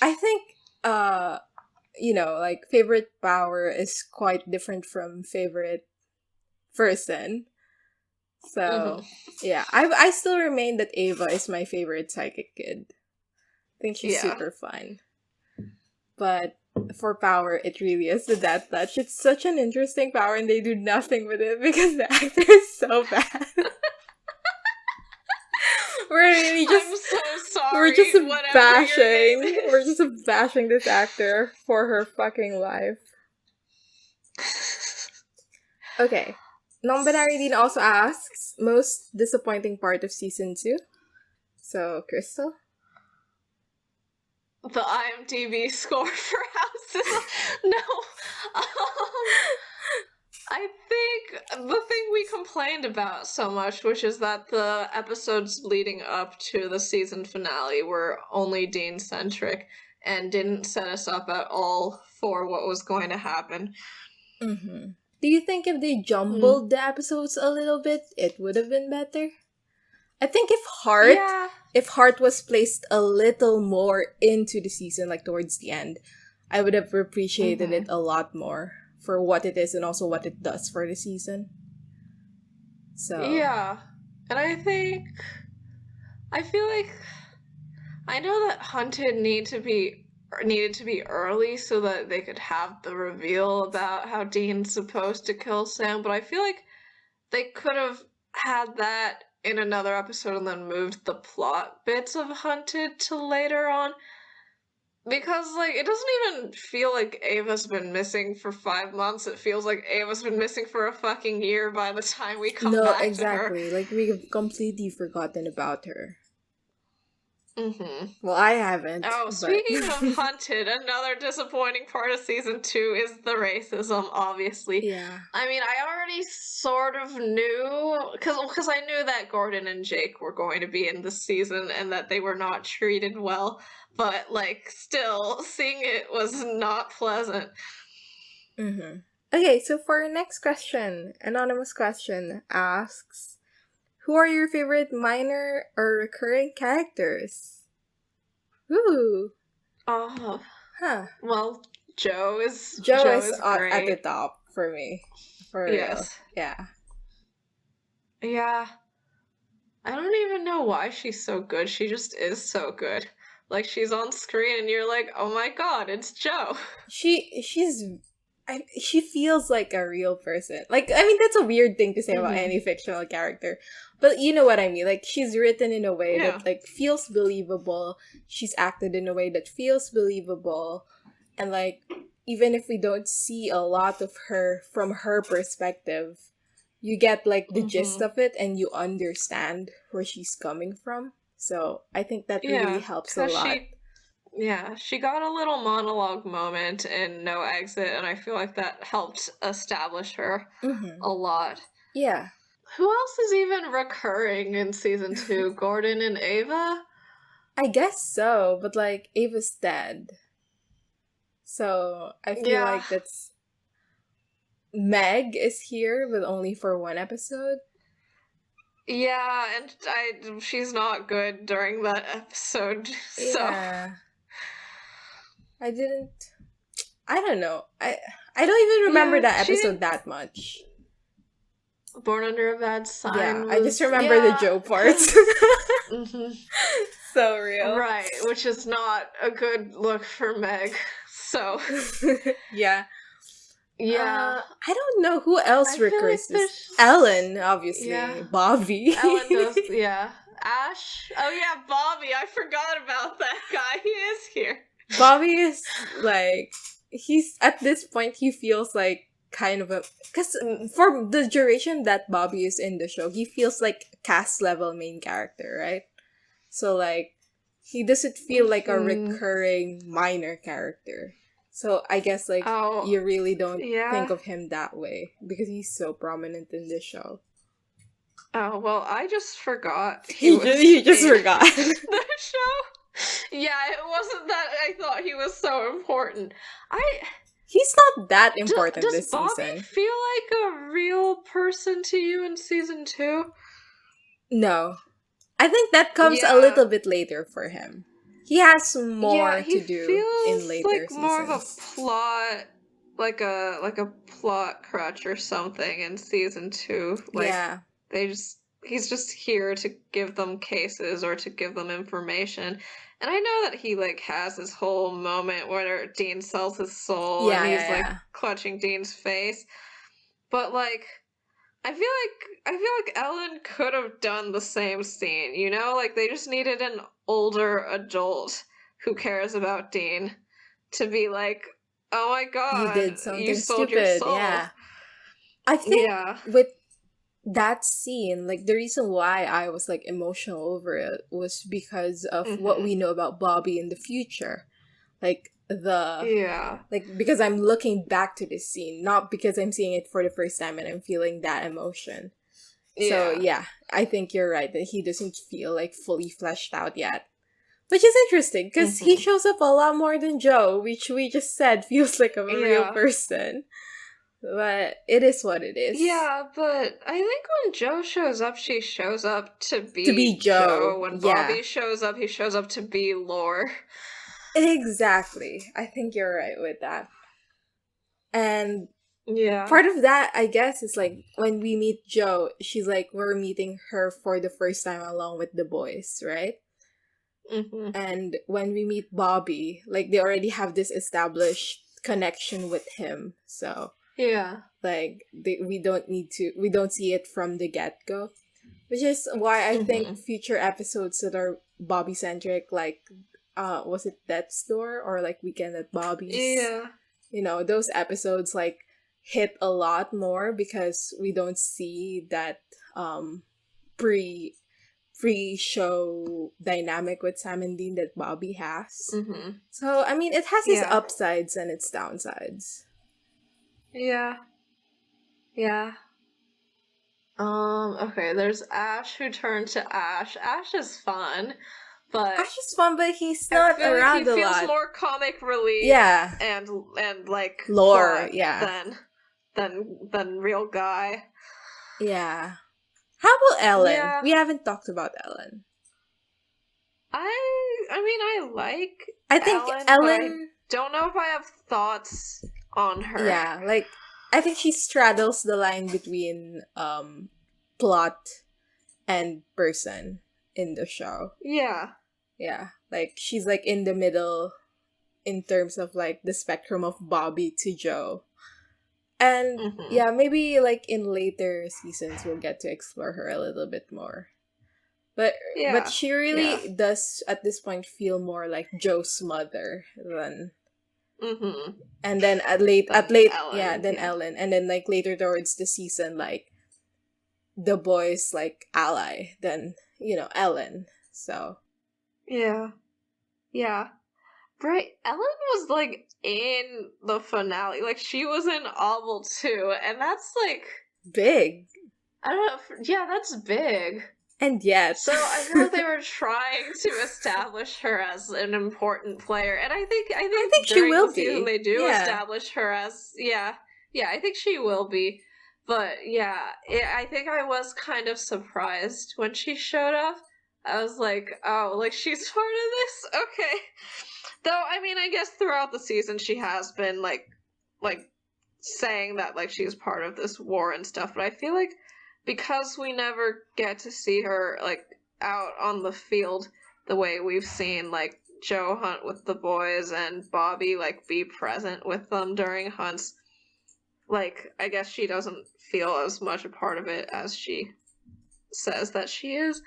I think, like favorite power is quite different from favorite person. So yeah, I still remain that Ava is my favorite psychic kid. I think she's super fun. But for power, it really is the Death Touch. It's such an interesting power, and they do nothing with it because the actor is so bad. I'm so sorry. We're just bashing this actor for her fucking life. Okay. Non-Binary Dean also asks, most disappointing part of season 2? So, Crystal?
The IMDb score for houses. No. I think the thing we complained about so much, which is that the episodes leading up to the season finale were only Dean-centric and didn't set us up at all for what was going to happen.
Mm-hmm. Do you think if they jumbled the episodes a little bit, it would have been better? I think if Heart was placed a little more into the season, like towards the end, I would have appreciated it a lot more for what it is and also what it does for the season. So
yeah, and I feel like I know that Hunted needed to be early so that they could have the reveal about how Dean's supposed to kill Sam, but I feel like they could have had that in another episode and then moved the plot bits of Hunted to later on. Because, like, it doesn't even feel like Ava's been missing for 5 months. It feels like Ava's been missing for a fucking year by the time we come back to her. No,
exactly. Like, we have completely forgotten about her.
Mm-hmm.
Well, I haven't.
Oh, speaking of Hunted, another disappointing part of season 2 is the racism, obviously.
Yeah.
I mean, I already sort of knew, because I knew that Gordon and Jake were going to be in this season and that they were not treated well, but, like, still, seeing it was not pleasant.
Mm-hmm. Okay, so for our next question, anonymous question asks, who are your favorite minor or recurring characters? Ooh.
Oh.
Huh.
Well, Joe is
great.
At
the top for me. For real. Yeah.
Yeah. I don't even know why she's so good. She just is so good. Like, she's on screen and you're like, oh my god, it's Joe.
She's... she feels like a real person. Like, I mean, that's a weird thing to say about any fictional character. But you know what I mean. Like, she's written in a way that, like, feels believable. She's acted in a way that feels believable. And, like, even if we don't see a lot of her from her perspective, you get, like, the gist of it and you understand where she's coming from. So, I think that really helps a lot.
She got a little monologue moment in No Exit, and I feel like that helped establish her a lot.
Yeah.
Who else is even recurring in season 2? Gordon and Ava?
I guess so, but, like, Ava's dead. So, I feel like that's... Meg is here, but only for one episode.
Yeah, and she's not good during that episode, so...
Yeah. I don't know. I don't even remember that episode that much.
Born Under a Bad Sign.
Yeah, I just remember the Joe parts. So real.
Right, which is not a good look for Meg. So
yeah.
Yeah.
I don't know who else recurs this. Ellen, obviously. Yeah. Bobby.
Ellen does, yeah. Ash. Oh yeah, Bobby. I forgot about that guy. He is here.
Bobby is, like, he's, at this point, he feels like kind of a, because for the duration that Bobby is in the show, he feels like a cast level main character, right? So, like, he doesn't feel like a recurring minor character. So, I guess, like, you really don't think of him that way, because he's so prominent in this show.
Oh, well, I just forgot
You just forgot.
The show? Yeah, it wasn't that I thought he was so important.
He's not that important this season.
Does Bobby feel like a real person to you in season 2?
No. I think that comes a little bit later for him. He has more to do in later seasons.
More of a plot, like a plot crutch or something in season 2. Like, he's just here to give them cases or to give them information. And I know that he, like, has this whole moment where Dean sells his soul and he's like clutching Dean's face. But, like, I feel like Ellen could have done the same scene, you know? Like, they just needed an older adult who cares about Dean to be like, oh my god,
you did something
you sold
stupid.
Your soul.
Yeah. I think with that scene, like, the reason why I was, like, emotional over it was because of what we know about Bobby in the future. Like, like, because I'm looking back to this scene, not because I'm seeing it for the first time and I'm feeling that emotion. So, yeah, I think you're right that he doesn't feel, like, fully fleshed out yet. Which is interesting, because he shows up a lot more than Joe, which we just said feels like a real person. But it is what it is.
Yeah, but I think when Joe shows up, she shows up to be
Joe.
When Bobby shows up, he shows up to be Lore.
Exactly. I think you're right with that. And part of that, I guess, is like when we meet Joe, she's like, we're meeting her for the first time along with the boys, right? And when we meet Bobby, like, they already have this established connection with him. So like, we don't see it from the get-go, which is why I think future episodes that are Bobby centric, like was it Death's Door or like Weekend at Bobby's, you know, those episodes like hit a lot more because we don't see that pre-show dynamic with Sam and Dean that Bobby has. So I mean, it has its upsides and its downsides.
Okay, there's Ash who turned to Ash. Ash is fun, but
he's not around a lot. He
feels more comic relief, and like
lore,
than real guy.
Yeah. How about Ellen? Yeah. We haven't talked about Ellen.
I think
Ellen.
I don't know if I have thoughts on her.
Yeah, like, I think she straddles the line between plot and person in the show. Yeah, like, she's like in the middle in terms of like the spectrum of Bobby to Joe. And
Mhm.
yeah, maybe like in later seasons we'll get to explore her a little bit more. But
Yeah.
she really does at this point feel more like Joe's mother than,
Mm-hmm.
and then at
Than
late
Ellen,
than
yeah.
Ellen, and then like later towards the season, like the boys like ally than, you know, Ellen. So
Yeah. Yeah. Right. Ellen was like in the finale. Like she was in Oval too, and that's like
big.
I don't know. Yeah, that's big.
And yet
So I feel like they were trying to establish her as an important player, and I think
she
during
will
the season
be.
they do
Yeah.
establish her as I think she will be. But yeah, I think I was kind of surprised when she showed up. I was like, oh, like she's part of this? Okay. Though I mean, I guess throughout the season she has been like saying that like she's part of this war and stuff, but I feel like because we never get to see her like out on the field the way we've seen like Joe hunt with the boys and Bobby like be present with them during hunts, like I guess she doesn't feel as much a part of it as she says that she is.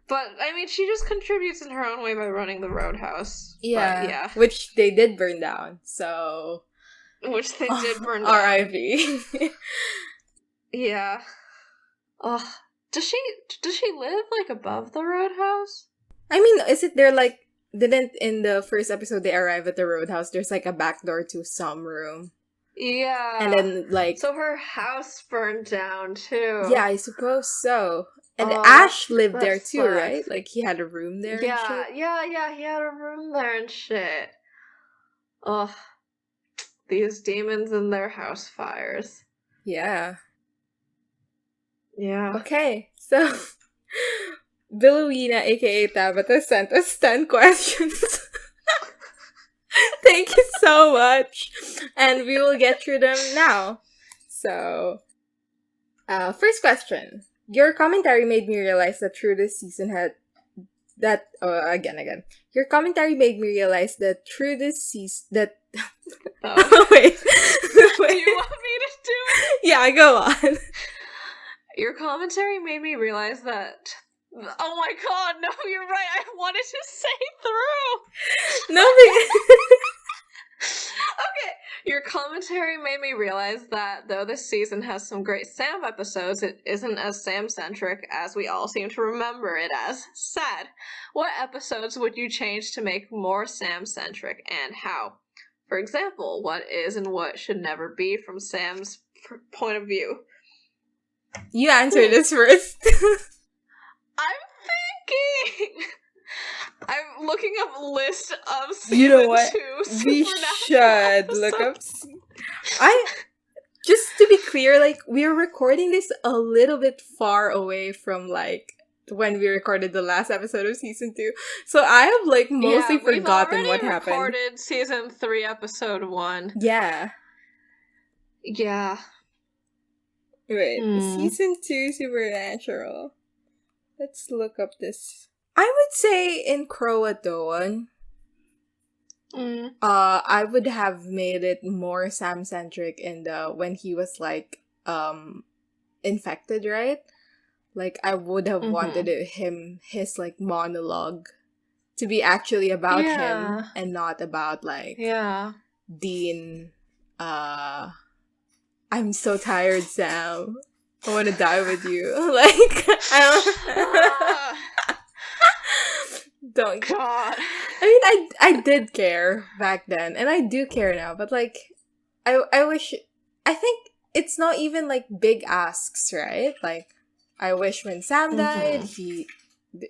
But I mean, she just contributes in her own way by running the roadhouse.
Yeah.
But, yeah.
Which they did burn down. So
Which they did burn down.
R.I.P.
Yeah. Ugh. Does she live like above the roadhouse?
I mean, is it there like, didn't in the first episode they arrive at the roadhouse, there's like a back door to some room.
Yeah.
And then like,
so her house burned down too.
yeah, I suppose so. And
Oh,
Ash lived there
that
too,
sucks.
right? Like he had a room there and
Yeah,
shit.
yeah, he had a room there and shit. Ugh. These demons and their house fires.
Yeah.
Yeah.
Okay, so Billowina, aka Tabitha, sent us 10 questions. Thank you so much. And we will get through them now. So, first question. Your commentary made me realize that through this season again. Your commentary made me realize that through this season,
Oh.
wait.
Do you want me to do it?
Yeah, go on.
Your commentary made me realize that. Oh my god, no, you're right. I wanted to say through.
No,
Okay, your commentary made me realize that though this season has some great Sam episodes, it isn't as Sam-centric as we all seem to remember it as. Sad. What episodes would you change to make more Sam-centric, and how? For example, what is and what should never be from Sam's point of view?
you answer this first.
I'm thinking. I'm looking up a list of season
You know what?
2
We
Supernatural
should look up. Just to be clear, like, we're recording this a little bit far away from, like, when we recorded the last episode of season 2. So I have, like, mostly forgotten what happened.
We recorded season 3, episode 1.
Yeah.
Yeah.
Wait, season 2 Supernatural. Let's look up this. I would say in Croatoan, I would have made it more Sam-centric in the when he was like infected, right? Like I would have wanted his like monologue to be actually about him and not about like Dean. I'm so tired, Sam. I want to die with you. Like don't.
God.
I mean, I did care back then, and I do care now. But like, I wish. I think it's not even like big asks, right? Like, I wish when Sam died,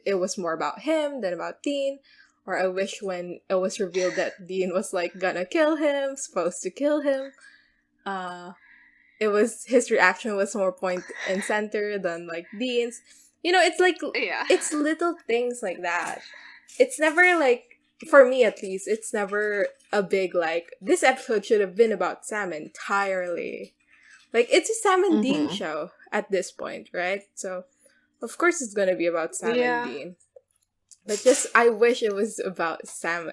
it was more about him than about Dean. Or I wish when it was revealed that Dean was like gonna kill him, supposed to kill him. It was his reaction was more point and center than like Dean's. You know, it's like it's little things like that. It's never like, for me at least, it's never a big like, this episode should have been about Sam entirely. Like, it's a Sam and Dean show at this point, right? So, of course it's gonna be about Sam and Dean. But just, I wish it was about Sam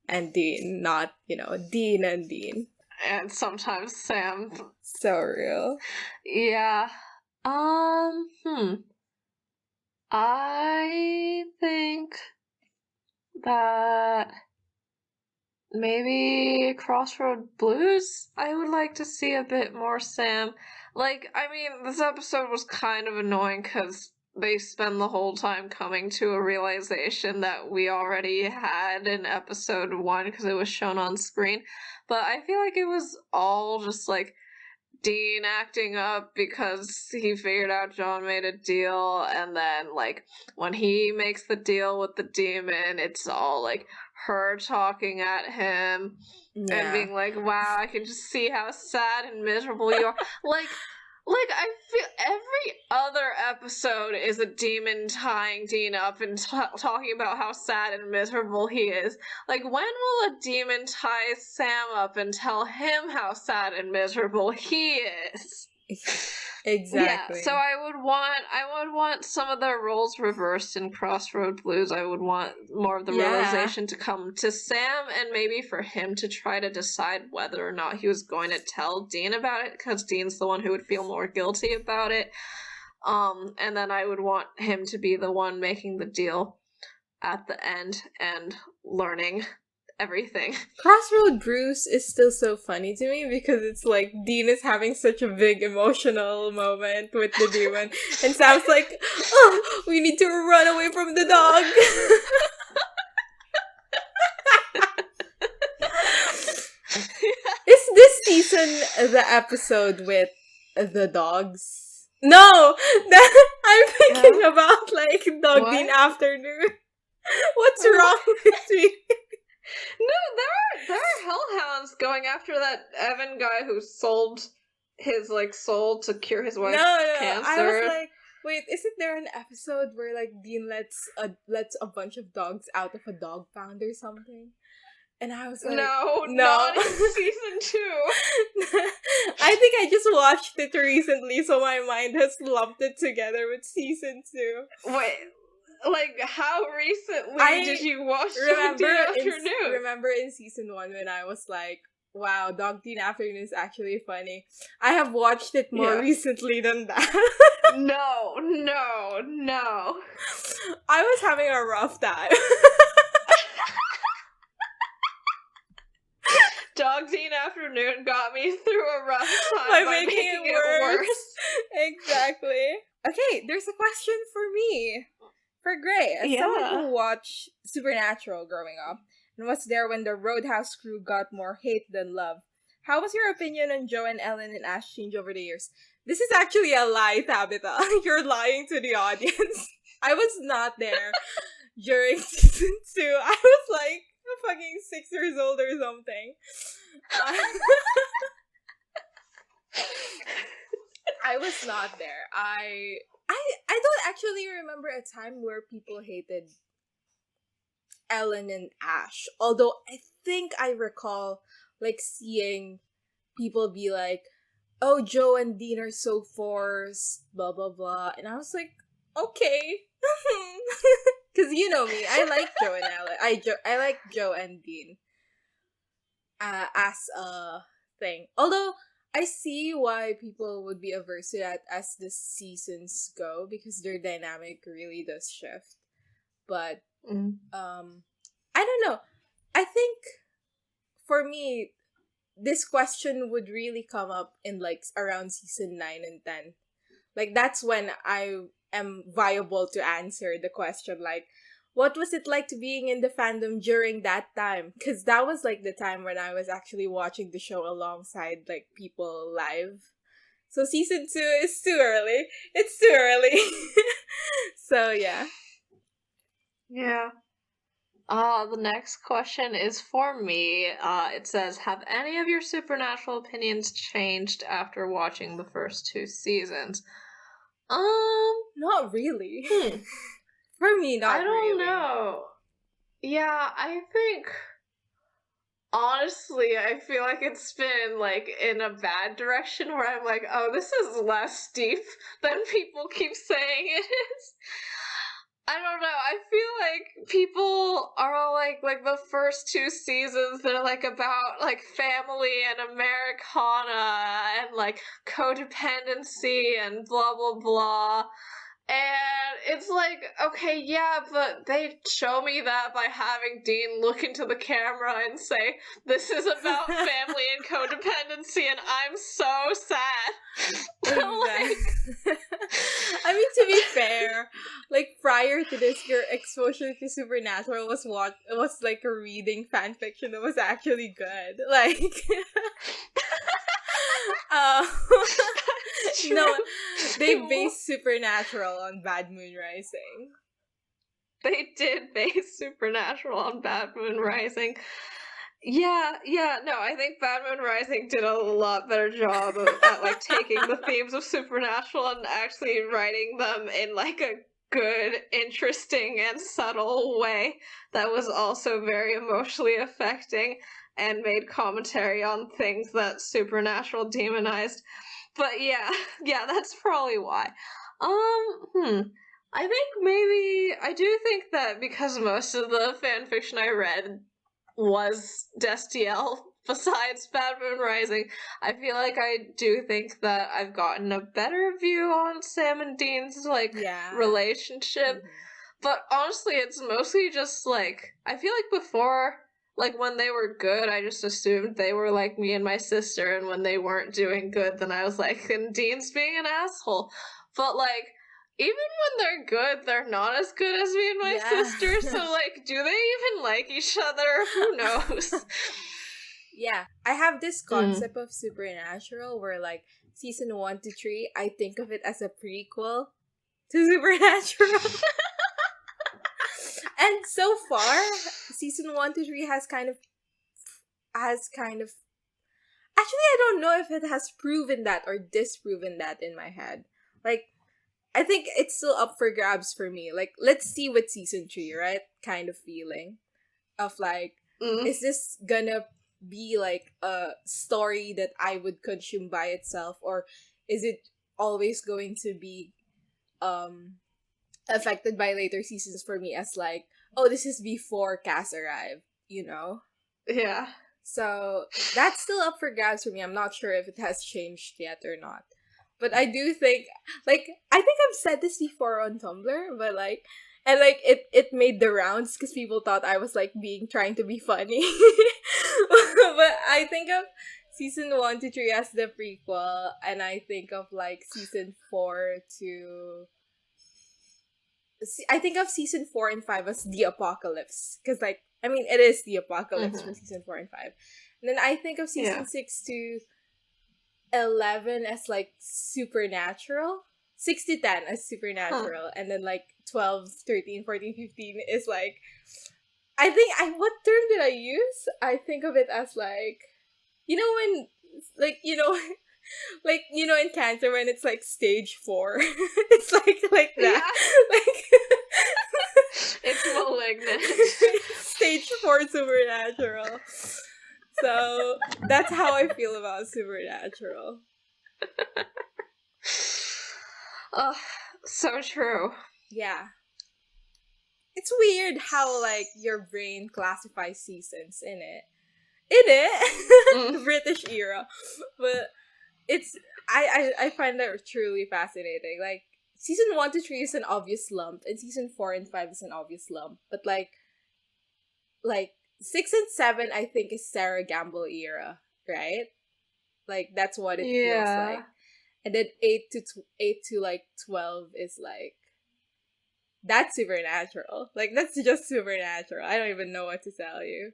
and Dean, not, you know, Dean and Dean.
and sometimes Sam.
So real.
Yeah. I think that maybe Crossroad Blues? I would like to see a bit more Sam. Like, I mean, this episode was kind of annoying because they spend the whole time coming to a realization that we already had in episode 1 because it was shown on screen. But I feel like it was all just like Dean acting up because he figured out John made a deal, and then like when he makes the deal with the demon, it's all like her talking at him and being like, wow, I can just see how sad and miserable you are. Like I feel every other episode is a demon tying Dean up and talking about how sad and miserable he is. Like, when will a demon tie Sam up and tell him how sad and miserable he is?
Exactly.
Yeah, so I would want some of their roles reversed in Crossroad Blues. I would want more of the realization to come to Sam, and maybe for him to try to decide whether or not he was going to tell Dean about it, because Dean's the one who would feel more guilty about it. And then I would want him to be the one making the deal at the end and learning everything.
Crossroad Bruce is still so funny to me because it's like Dean is having such a big emotional moment with the demon, and Sam's like, oh, we need to run away from the dog. Is this season the episode with the dogs? No, I'm thinking about like Dog Dean Afternoon. What's wrong with me?
No, there are hellhounds going after that Evan guy who sold his soul to cure his wife's cancer.
I was like, wait, isn't there an episode where like Dean lets a bunch of dogs out of a dog pound or something? And I was like,
no, not in season 2.
I think I just watched it recently, so my mind has lumped it together with season 2.
Wait. Like, how recently did you watch Dog Dean Afternoon?
Remember in season 1 when I was like, wow, Dog Dean Afternoon is actually funny. I have watched it more recently than that.
No.
I was having a rough time.
Dog Dean Afternoon got me through a rough time
by making it worse. Exactly. Okay, there's a question for me. For Gray, as someone who watched Supernatural growing up and was there when the Roadhouse crew got more hate than love, how was your opinion on Joe and Ellen and Ash change over the years? This is actually a lie, Tabitha. You're lying to the audience. I was not there during season 2. I was like fucking 6 years old or something. I was not there. I don't actually remember a time where people hated Ellen and Ash. Although I think I recall like seeing people be like, oh, Joe and Dean are so forced, blah blah blah. And I was like, okay. Because you know me, I like Joe and Ellen. I like Joe and Dean as a thing. Although I see why people would be averse to that as the seasons go, because their dynamic really does shift. But I don't know. I think for me, this question would really come up in like around season 9 and 10. Like that's when I am viable to answer the question, like, what was it like to being in the fandom during that time? Because that was like the time when I was actually watching the show alongside like people live. So season 2 is too early. It's too early. So yeah.
Yeah. The next question is for me. It says, have any of your Supernatural opinions changed after watching the first 2 seasons?
Not really. For me, not really.
I don't know. Yeah, I think honestly, I feel like it's been like in a bad direction where I'm like, oh, this is less steep than people keep saying it is. I don't know. I feel like people are all like the first 2 seasons, they're like about like family and Americana and like codependency and blah blah blah. And it's like, okay, yeah, but they show me that by having Dean look into the camera and say, this is about family and codependency, and I'm so sad.
Exactly. I mean, to be fair, like prior to this, your exposure to Supernatural was like a reading fan fiction that was actually good. Like, uh, no, they based Supernatural on Bad Moon Rising.
They did base Supernatural on Bad Moon Rising. Yeah, no, I think Bad Moon Rising did a lot better job at like taking the themes of Supernatural and actually writing them in like a good, interesting, and subtle way that was also very emotionally affecting and made commentary on things that Supernatural demonized. But yeah, that's probably why. I think maybe I do think that because most of the fan fiction I read was Destiel besides Bad Moon Rising, I feel like I do think that I've gotten a better view on Sam and Dean's like relationship.
Mm-hmm.
But honestly, it's mostly just like I feel like before, like when they were good, I just assumed they were like me and my sister, and when they weren't doing good, then I was like, and Dean's being an asshole. But like even when they're good, they're not as good as me and my sister, so, like, do they even like each other? Who knows?
Yeah. I have this concept of Supernatural where, like, season 1 to 3, I think of it as a prequel to Supernatural. And so far, season 1 to 3 has kind of actually, I don't know if it has proven that or disproven that in my head. Like, I think it's still up for grabs for me. Like, let's see what season 3, right? Kind of feeling of like, is this gonna be like a story that I would consume by itself, or is it always going to be affected by later seasons for me as like, oh, this is before Cass arrived, you know?
Yeah.
So that's still up for grabs for me. I'm not sure if it has changed yet or not. But I do think, like, I think I've said this before on Tumblr, but, like, and, like, it made the rounds because people thought I was, like, trying to be funny. But I think of season 1 to 3 as the prequel, and I think of, like, season 4 to... I think of season 4 and 5 as the apocalypse. Because, like, I mean, it is the apocalypse for season 4 and 5. And then I think of season 6 to 11 as like Supernatural, 6 to 10 as Supernatural, and then like 12, 13, 14, 15 is like, I think what term did I use? I think of it as like, you know when, like, you know, like, you know in cancer when it's like stage 4, it's like that.
Yeah.
Like
it's malignant.
Stage 4 Supernatural. So that's how I feel about Supernatural.
Oh, so true.
Yeah. It's weird how, like, your brain classifies seasons in it. British era. But it's, I find that truly fascinating. Like, season 1 to 3 is an obvious lump, and season 4 and 5 is an obvious lump. But, like 6 and 7, I think, is Sarah Gamble era, right? Like, that's what it feels like. And then 8 to like 12 is like, that's Supernatural. Like, that's just Supernatural. I don't even know what to tell you.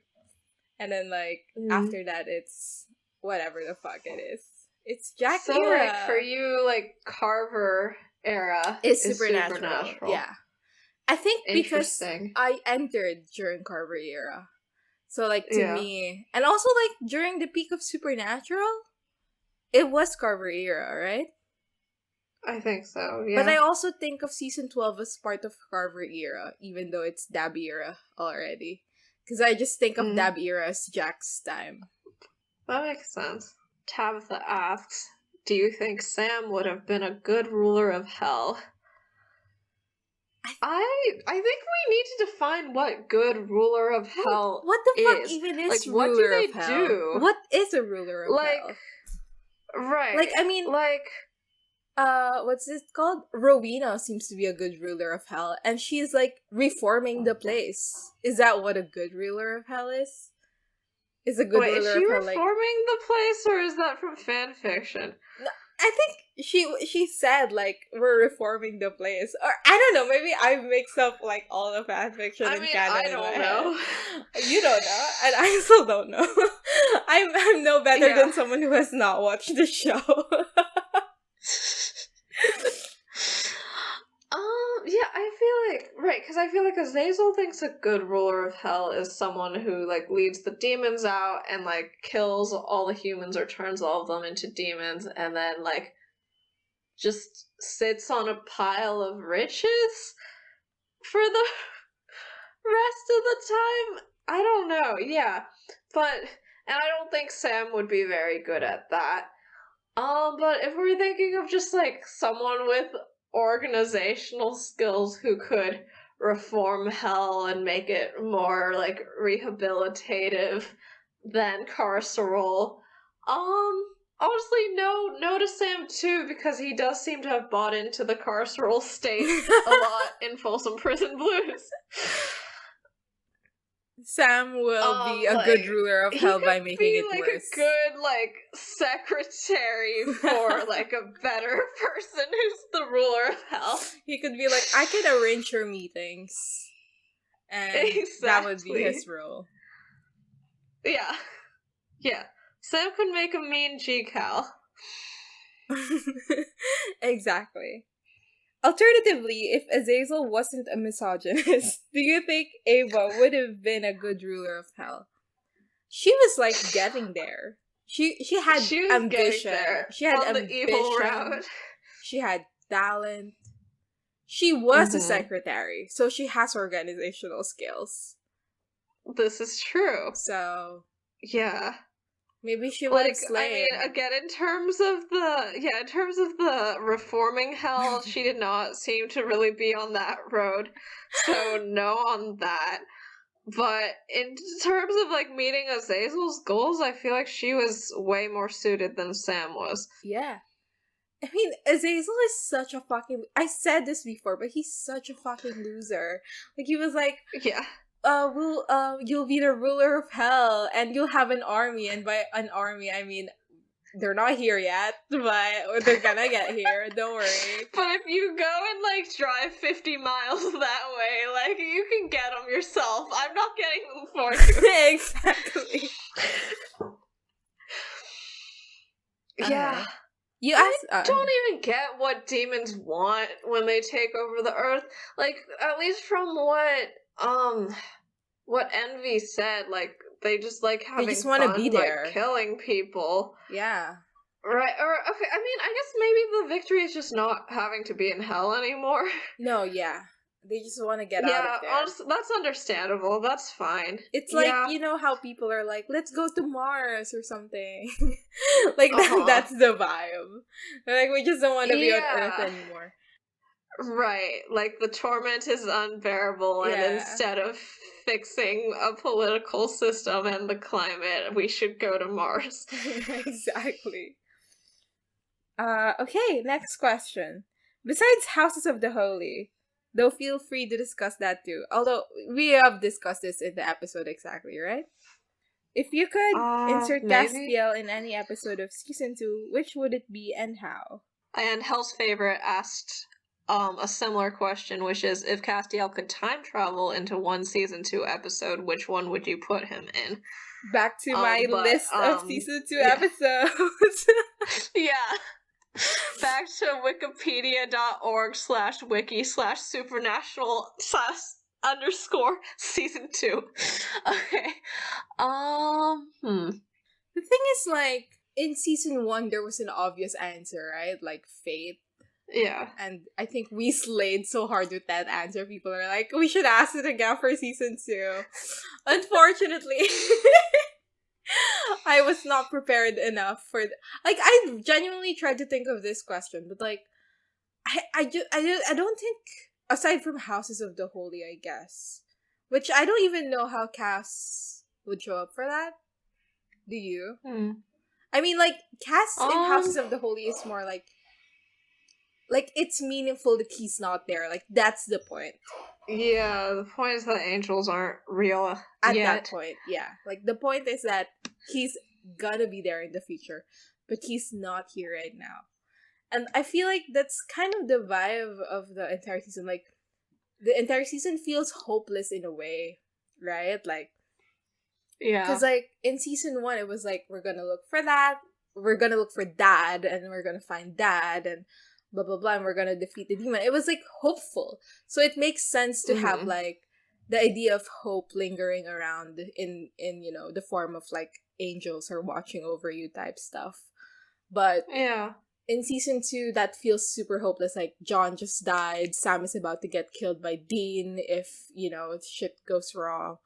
And then, like, after that, it's whatever the fuck it is. It's Jack era.
So, like, for you, like, Carver era
is Supernatural. Yeah. I think because I entered during Carver era. So, like, to me... And also, like, during the peak of Supernatural, it was Carver era, right?
I think so, yeah.
But I also think of season 12 as part of Carver era, even though it's Dab era already. Because I just think of Dab era as Jack's time.
That makes sense. Tabitha asks, do you think Sam would have been a good ruler of hell? I think we need to define what good ruler of hell
What the fuck
is.
even is
Like,
ruler
what do they
of hell?
do?
What is a ruler of
Like,
hell?
right.
Like, I mean,
like,
what's it called? Rowena seems to be a good ruler of hell, and she's like reforming the place. Is that what a good ruler of hell is? Is a good
wait, is
ruler
she
of hell
reforming the place, or is that from fan fiction?
No, I think she said like we're reforming the place, or I don't know. Maybe I mix up like all the fan fiction and canon.
I don't know.
You don't know, and I still don't know. I'm no better than someone who has not watched the show.
Yeah, I feel like, right, because I feel like Azazel thinks a good ruler of hell is someone who, like, leads the demons out and, like, kills all the humans or turns all of them into demons and then, like, just sits on a pile of riches for the rest of the time. I don't know, yeah. And I don't think Sam would be very good at that. But if we're thinking of just, like, someone with organizational skills who could reform hell and make it more, like, rehabilitative than carceral, honestly, no to Sam too, because he does seem to have bought into the carceral state a lot in Folsom Prison Blues.
Sam will be a good ruler of hell by making it
like
worse.
A good like secretary for like a better person who's the ruler of hell.
He could be like, I can arrange your meetings, and that would be his role.
Yeah. Sam could make a mean G-Cal.
Exactly. Alternatively, if Azazel wasn't a misogynist, do you think Ava would have been a good ruler of hell? She was like getting there. She had ambition. She had ambition. The evil route. She had talent. She was a secretary, so she has organizational skills.
This is true.
So
yeah.
Maybe she would have slayed.
I mean, again, in terms of the reforming hell, she did not seem to really be on that road. So no on that. But in terms of like meeting Azazel's goals, I feel like she was way more suited than Sam was.
Yeah. I mean, Azazel is such a fucking... I said this before, but he's such a fucking loser. Like, he was like...
Yeah.
You'll be the ruler of hell, and you'll have an army, and by an army, I mean, they're not here yet, but they're gonna get here, don't worry.
But if you go and, like, drive 50 miles that way, like, you can get them yourself. I'm not getting them for you.
Exactly.
Yeah. I don't even get what demons want when they take over the earth. Like, at least from what Envy said, like, they just like having
they just want to be there,
like, killing people.
Yeah.
Right, or, okay, I mean, I guess maybe the victory is just not having to be in hell anymore.
No, yeah. They just want to get out of there.
Yeah, honestly, that's understandable. That's fine.
It's like, you know how people are like, let's go to Mars or something. Like, that's the vibe. They're like, we just don't want to be on Earth anymore.
Right, like the torment is unbearable, and instead of fixing a political system and the climate, we should go to Mars.
Exactly. Okay, next question. Besides Houses of the Holy, though feel free to discuss that too. Although, we have discussed this in the episode exactly, right? If you could insert Castiel in any episode of Season 2, which would it be and how?
And Hell's Favorite asked a similar question, which is, if Castiel could time travel into one Season 2 episode, which one would you put him in?
Back to my list of Season 2 episodes.
Yeah. Back to wikipedia.org/wiki/supernatural/_season 2. Okay.
The thing is, like, in Season 1, there was an obvious answer, right? Like, fate.
Yeah.
And I think we slayed so hard with that answer. People are like, we should ask it again for Season 2. Unfortunately, I was not prepared enough for... Like, I genuinely tried to think of this question, but, like, I don't think aside from Houses of the Holy, I guess. Which I don't even know how Cass would show up for that. Do you? I mean, like, Cass in Houses of the Holy is more like it's meaningful that he's not there. Like, that's the point.
Yeah, the point is that angels aren't real
At
yet.
that point, yeah. Like, the point is that he's gonna be there in the future, but he's not here right now. And I feel like that's kind of the vibe of the entire season. Like, the entire season feels hopeless in a way, right? Like,
yeah.
Because, like, in season 1, it was like, we're gonna look for that, we're gonna look for Dad, and we're gonna find Dad, and blah, blah, blah, and we're gonna defeat the demon. It was, like, hopeful. So it makes sense to have, like, the idea of hope lingering around in you know, the form of, like, angels are watching over you type stuff. But
yeah,
in season 2, that feels super hopeless. Like, John just died, Sam is about to get killed by Dean if, you know, shit goes wrong,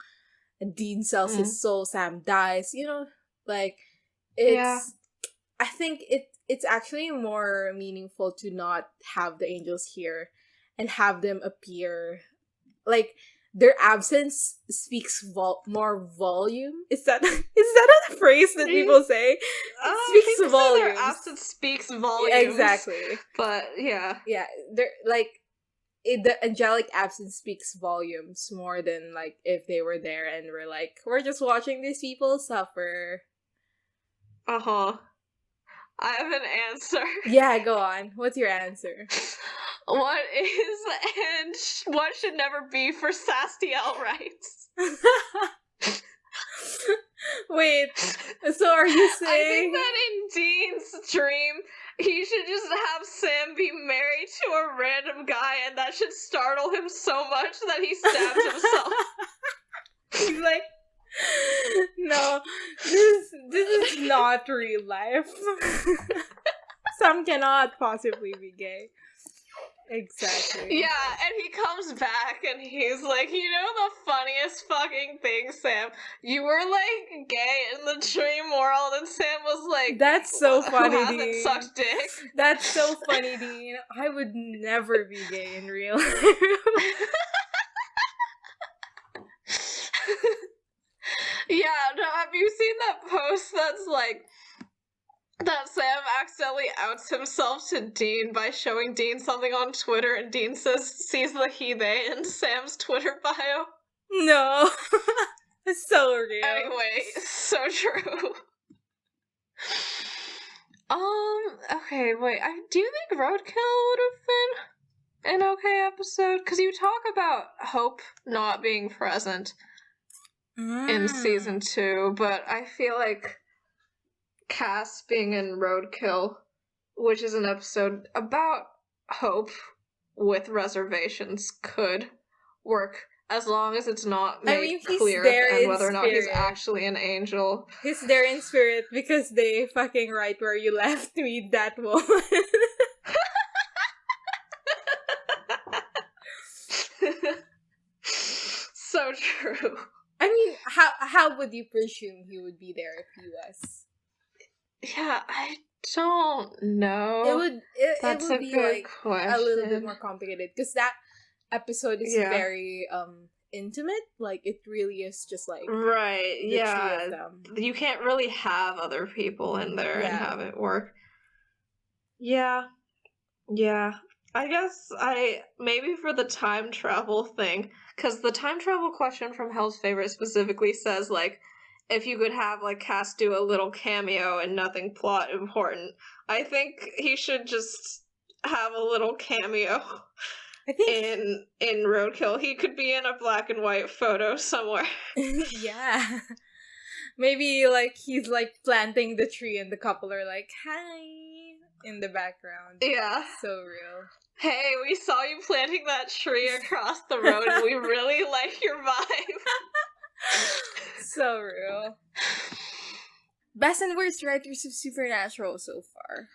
and Dean sells his soul, Sam dies, you know, like, it's, I think it's actually more meaningful to not have the angels here and have them appear, like, their absence speaks more volume. Is that a phrase that people say? Speaks volumes.
Their absence speaks volumes.
Yeah, exactly.
But yeah,
they're like, the angelic absence speaks volumes more than, like, if they were there and we're like, we're just watching these people suffer.
I have an answer.
Yeah, go on. What's your answer?
What is and what should never be for Sastiel rights?
Wait, so are you saying...
I think that in Dean's dream, he should just have Sam be married to a random guy, and that should startle him so much that he stabs himself.
He's like, no, this is not real life. Sam cannot possibly be gay. Exactly.
Yeah, and he comes back and he's like, you know the funniest fucking thing, Sam? You were, like, gay in the dream world, and Sam was like,
that's so funny,
who hasn't
Dean.
sucked dick?
That's so funny, Dean. I would never be gay in real life.
Yeah, no, have you seen that post that's like, that Sam accidentally outs himself to Dean by showing Dean something on Twitter, and Dean sees the he, they in Sam's Twitter bio?
No. It's so real.
Anyway, so true. Okay, wait, do you think Roadkill would have been an okay episode? Because you talk about Hope not being present in season 2, but I feel like Cass being in Roadkill, which is an episode about hope with reservations, could work as long as it's not made clear and whether or not he's actually an angel.
He's there in spirit because they fucking right where you left me that woman.
So true.
I mean, how would you presume he would be there if he was?
Yeah, I don't know.
It would be like
question.
A little bit more complicated because that episode is very intimate. Like, it really is just like
right.
The three of them.
You can't really have other people in there and have it work. Yeah. I guess maybe for the time travel thing, because the time travel question from Hell's Favorite specifically says, like, if you could have, like, Cass do a little cameo and nothing plot important, I think he should just have a little cameo. I think in Roadkill. He could be in a black and white photo somewhere.
Yeah. Maybe, like, he's, like, planting the tree and the couple are like, hi, in the background.
Yeah.
So real.
Hey, we saw you planting that tree across the road and we really like your vibe.
So real. Best and worst writers of Supernatural so far.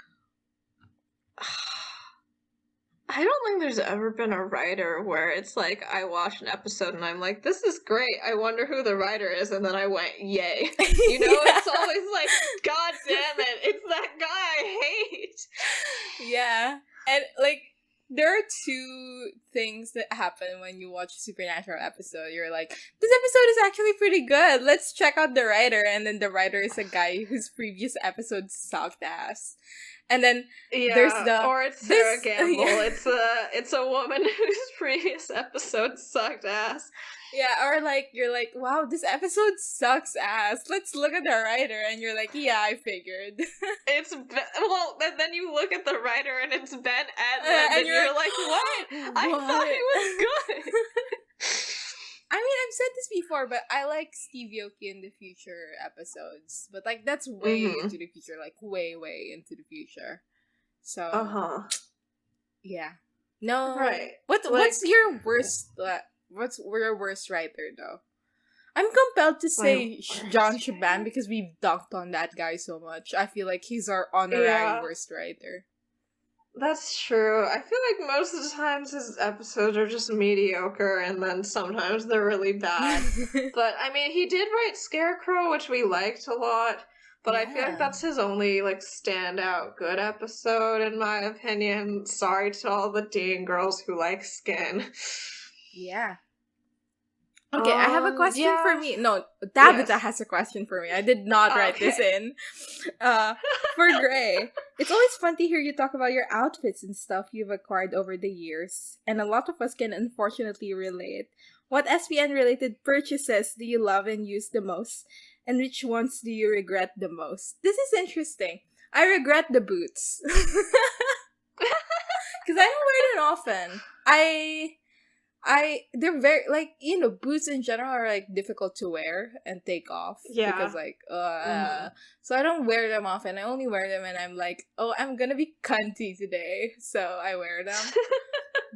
I don't think there's ever been a writer where it's like, I watch an episode and I'm like, this is great, I wonder who the writer is, and then I went, yay. You know, It's always like, god damn it, it's that guy I hate.
Yeah. And, like, there are two things happen when you watch a Supernatural episode. You're like, this episode is actually pretty good. Let's check out the writer. And then the writer is a guy whose previous episodes sucked ass. And then there's
or it's Sarah Gamble.
Yeah.
It's a woman whose previous episode sucked ass.
Yeah, or like you're like, wow, this episode sucks ass. Let's look at the writer, and you're like, yeah, I figured.
And then you look at the writer, and it's Ben Edlund, and you're like, what? I thought it was good.
I mean, I've said this before, but I like Steve Aoki in the future episodes. But, like, that's way into the future. Like, way, way into the future. So, yeah. No.
Right.
What's your worst, what's your worst writer, though? I'm compelled to say John Shaban because we've dunked on that guy so much. I feel like he's our honorary worst writer.
That's true. I feel like most of the times his episodes are just mediocre, and then sometimes they're really bad. But, I mean, he did write Scarecrow, which we liked a lot, but I feel like that's his only, like, standout good episode, in my opinion. Sorry to all the Dean girls who like Skin.
Yeah. Okay, I have a question for me. No, Tabitha has a question for me. I did not write this in. For Gray, it's always fun to hear you talk about your outfits and stuff you've acquired over the years. And a lot of us can unfortunately relate. What SPN-related purchases do you love and use the most? And which ones do you regret the most? This is interesting. I regret the boots. Because I don't wear them often. They're very, like, you know, boots in general are, like, difficult to wear and take off.
Yeah.
Because, like, so I don't wear them often. I only wear them and I'm like, oh, I'm gonna be cunty today. So I wear them.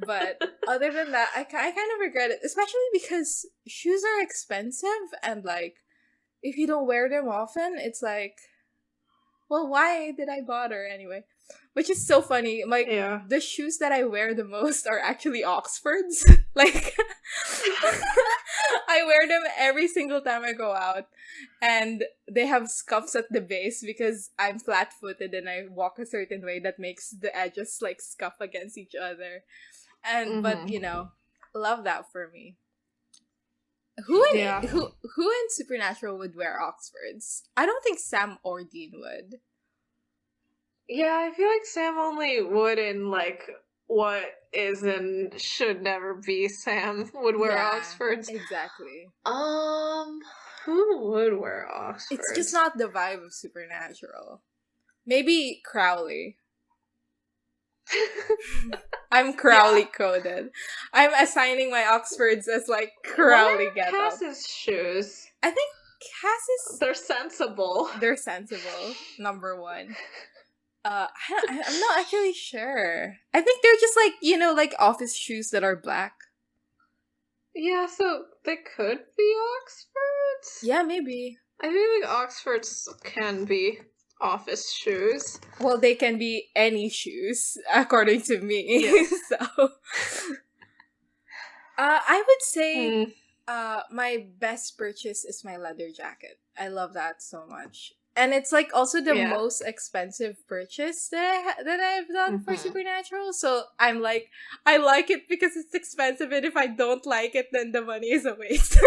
But other than that, I kind of regret it. Especially because shoes are expensive and, like, if you don't wear them often, it's like, well, why did I bother anyway? Which is so funny. Like, the shoes that I wear the most are actually Oxfords. Like, I wear them every single time I go out. And they have scuffs at the base because I'm flat-footed and I walk a certain way that makes the edges, like, scuff against each other. And, but, you know, love that for me. Who in Supernatural would wear Oxfords? I don't think Sam or Dean would.
Yeah, I feel like Sam only would in, like, what is and should never be Sam would wear Oxfords.
Exactly.
Who would wear Oxfords?
It's just not the vibe of Supernatural. Maybe Crowley. I'm Crowley coded. I'm assigning my Oxfords as, like, Crowley getup.
Cass's shoes?
I think Cass's...
They're sensible.
They're sensible, number one. I'm not actually sure. I think they're just, like, you know, like office shoes that are black.
Yeah, so they could be Oxfords?
Yeah, maybe.
I feel like Oxfords can be office shoes.
Well, they can be any shoes, according to me. Yes. So, I would say my best purchase is my leather jacket. I love that so much. And it's, like, also the most expensive purchase that I've done for Supernatural. So I'm like, I like it because it's expensive, and if I don't like it, then the money is a waste.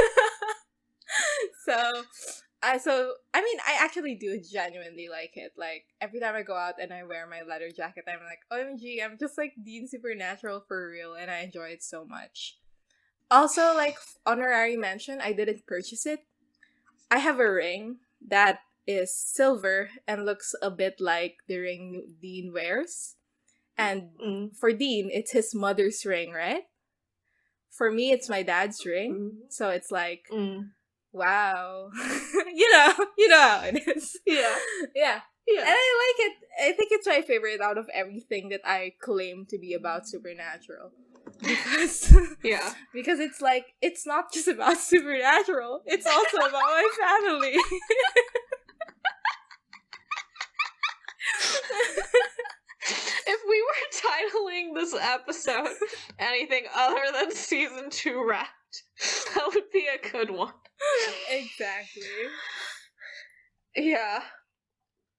I mean, I actually do genuinely like it. Like, every time I go out and I wear my leather jacket, I'm like, OMG, I'm just, like, Dean Supernatural for real, and I enjoy it so much. Also, like, honorary mention, I didn't purchase it. I have a ring that is silver and looks a bit like the ring Dean wears. And for Dean, it's his mother's ring, right? For me, it's my dad's ring. So it's like, wow. you know how it is. Yeah. And I like it. I think it's my favorite out of everything that I claim to be about Supernatural. Because because it's like, it's not just about Supernatural. It's also about my family.
If we were titling this episode anything other than Season 2 Wrapped, that would be a good one.
Exactly.
Yeah.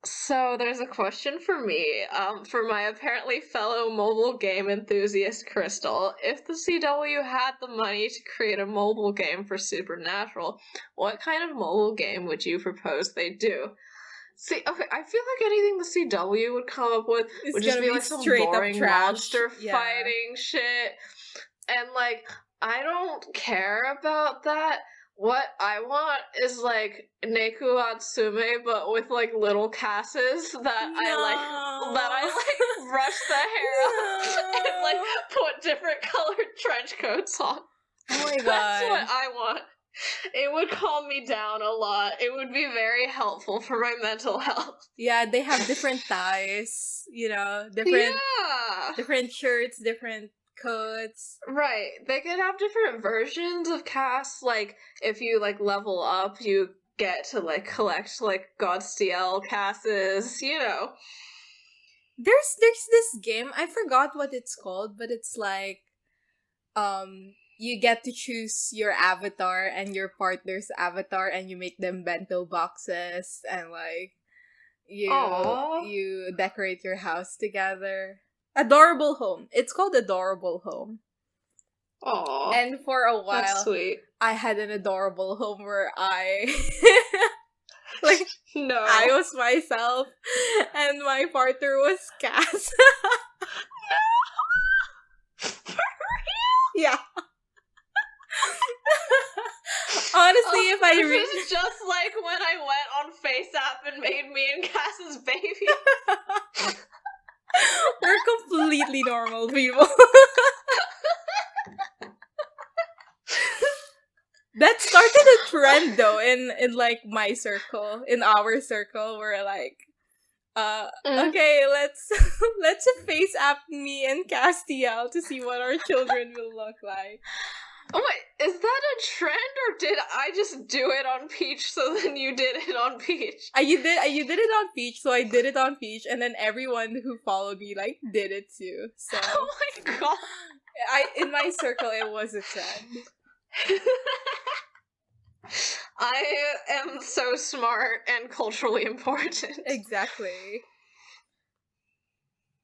So there's a question for me, for my apparently fellow mobile game enthusiast Crystal. If the CW had the money to create a mobile game for Supernatural, what kind of mobile game would you propose they do? See, okay, I feel like anything the CW would come up with
It's
would just
gonna
be
be
like some
straight up
boring
trash.
monster
Yeah.
fighting shit. And like, I don't care about that. What I want is like Neku Atsume, but with like little Casses that I like brush the hair up and like put different colored trench coats on.
Oh my god.
That's what I want. It would calm me down a lot. It would be very helpful for my mental health.
Yeah, they have different ties, different
Yeah.
different shirts, different coats.
Right. They could have different versions of casts. Like, if you, like, level up, you get to, like, collect, like, Godstiel casts,
There's this game, I forgot what it's called, but it's like you get to choose your avatar and your partner's avatar, and you make them bento boxes, and like you decorate your house together. Adorable Home. It's called Adorable Home.
Aww.
And for a while,
that's sweet.
I had an adorable home where I
no.
I was myself and my partner was Cass.
No.
Yeah. Honestly, if I
this is just like when I went on FaceApp and made me and Cass's baby.
We're completely normal people. That started a trend though in like my circle, in our circle, where like okay, let's FaceApp me and Castiel to see what our children will look like.
Oh wait, is that a trend, or did I just do it on Peach so then you did it on Peach?
You did it on Peach, so I did it on Peach, and then everyone who followed me like did it too. So
oh my god.
in my circle it was a trend.
I am so smart and culturally important.
Exactly.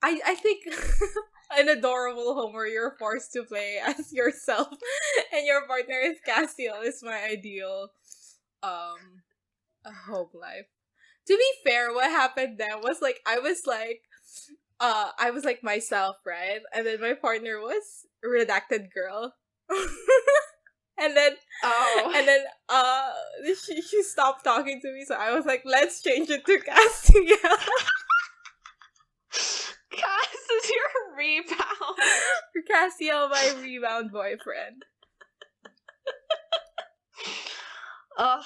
I think an adorable home where you're forced to play as yourself and your partner is Castiel is my ideal home life. To be fair, what happened then was like I was like myself, right? And then my partner was Redacted Girl. And then she stopped talking to me, so I was like, let's change it to Castiel.
Cass is your rebound.
Castiel, my rebound boyfriend.
Ugh.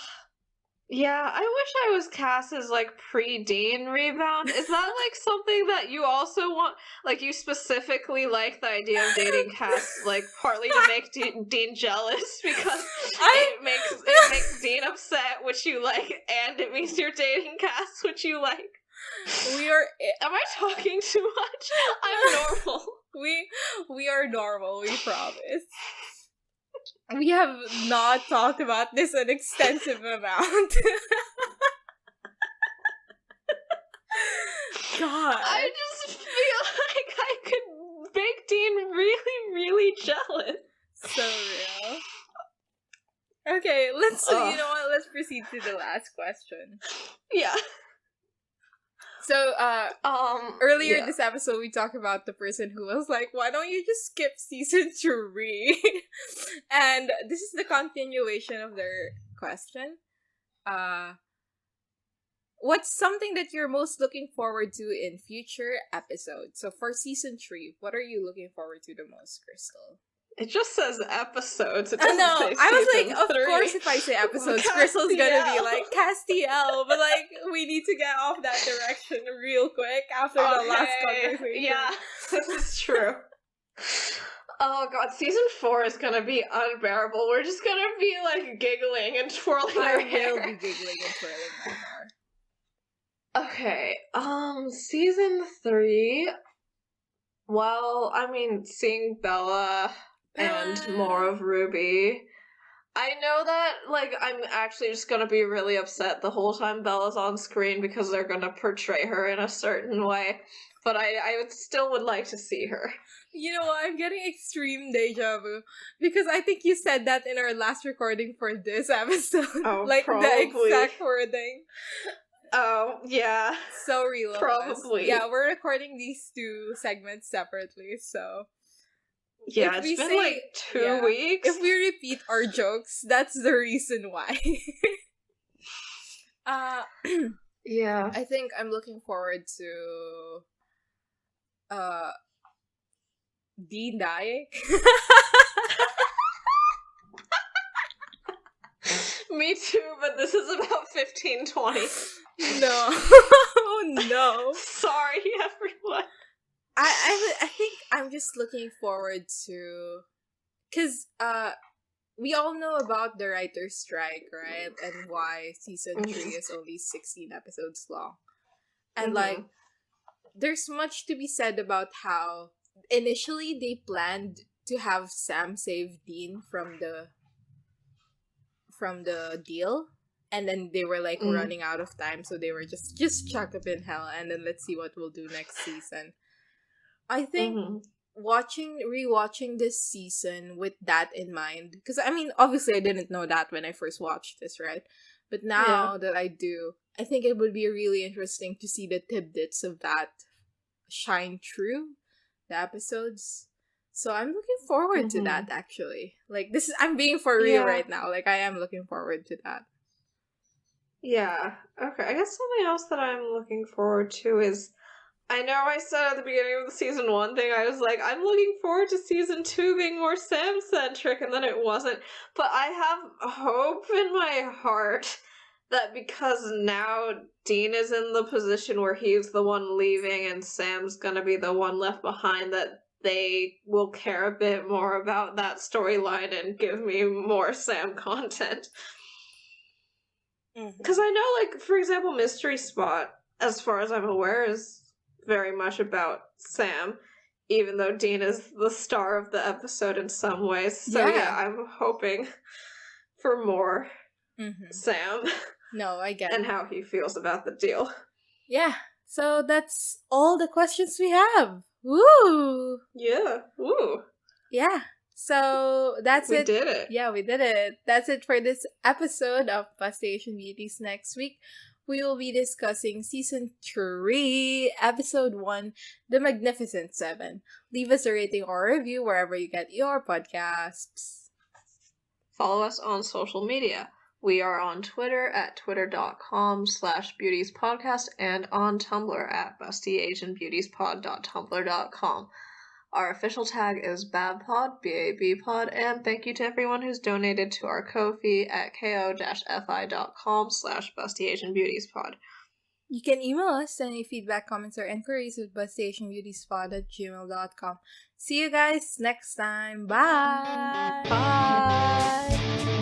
Yeah, I wish I was Cass's, like, pre-Dean rebound. Is that, like, something that you also want? Like, you specifically like the idea of dating Cass, like, partly to make Dean jealous, because it makes Dean upset, which you like, and it means you're dating Cass, which you like. Am I talking too much? I'm normal.
We are normal, we promise. We have not talked about this an extensive amount. God.
I just feel like I could make Dean really, really jealous.
So real. Okay, let's you know what? Let's proceed to the last question.
Yeah.
So, earlier this episode, we talked about the person who was like, why don't you just skip season 3? And this is the continuation of their question. What's something that you're most looking forward to in future episodes? So for season 3, what are you looking forward to the most, Crystal?
It just says episodes. It
I
doesn't
know.
say
I was
season
like, of
3.
course, if I say episodes, Crystal's gonna be like Castiel, but like we need to get off that direction real quick after the last conversation.
Yeah, this is true. Oh god, season 4 is gonna be unbearable. We're just gonna be like giggling and twirling our hair.
I will be giggling and twirling my hair.
Okay, season 3. Well, I mean, seeing Bella and more of Ruby. I know that, like, I'm actually just gonna be really upset the whole time Bella's on screen because they're gonna portray her in a certain way, but I still would like to see her.
You know, I'm getting extreme deja vu because I think you said that in our last recording for this episode.
Oh,
like
probably.
the exact wording.
Oh, yeah.
So real of us.
Probably.
Yeah, we're recording these two segments separately, so
Yeah,
if
it's
we
been like 2 weeks.
If we repeat our jokes, that's the reason why.
Yeah.
I think I'm looking forward to Dean dying.
Me too, but this is about 1520.
No. No.
Sorry, everyone.
I think I'm just looking forward to, because we all know about the writer's strike, right? And why season 3 is only 16 episodes long. And like, there's much to be said about how initially they planned to have Sam save Dean from the deal, and then they were like running out of time, so they were just chuck up in hell, and then let's see what we'll do next season. I think rewatching this season with that in mind, because I mean, obviously I didn't know that when I first watched this, right? But now that I do, I think it would be really interesting to see the tidbits of that shine through the episodes. So I'm looking forward to that, actually. Like, this is, I'm being for real right now. Like, I am looking forward to that.
Yeah. Okay, I guess something else that I'm looking forward to is, I know I said at the beginning of the season 1 thing, I was like, I'm looking forward to season 2 being more Sam-centric, and then it wasn't. But I have hope in my heart that because now Dean is in the position where he's the one leaving and Sam's gonna be the one left behind, that they will care a bit more about that storyline and give me more Sam content. Because I know, like, for example, Mystery Spot, as far as I'm aware, is very much about Sam, even though Dean is the star of the episode in some ways. So yeah I'm hoping for more Sam.
No, I get it.
And how he feels about the deal.
Yeah, so that's all the questions we have. Woo!
Yeah, woo.
Yeah, so that's it.
We did it.
Yeah, we did it. That's it for this episode of Busty Asian Beauties. Next week, we will be discussing Season 3, Episode 1, The Magnificent Seven. Leave us a rating or a review wherever you get your podcasts.
Follow us on social media. We are on Twitter at twitter.com/beautiespodcast and on Tumblr at bustyasianbeautiespod.tumblr.com. Our official tag is BABPOD, BABPod, and thank you to everyone who's donated to our Ko-fi at ko-fi.com/bustyasianbeautiespod.
You can email us any feedback, comments, or inquiries at bustyasianbeautiespod@gmail.com. See you guys next time. Bye!
Bye!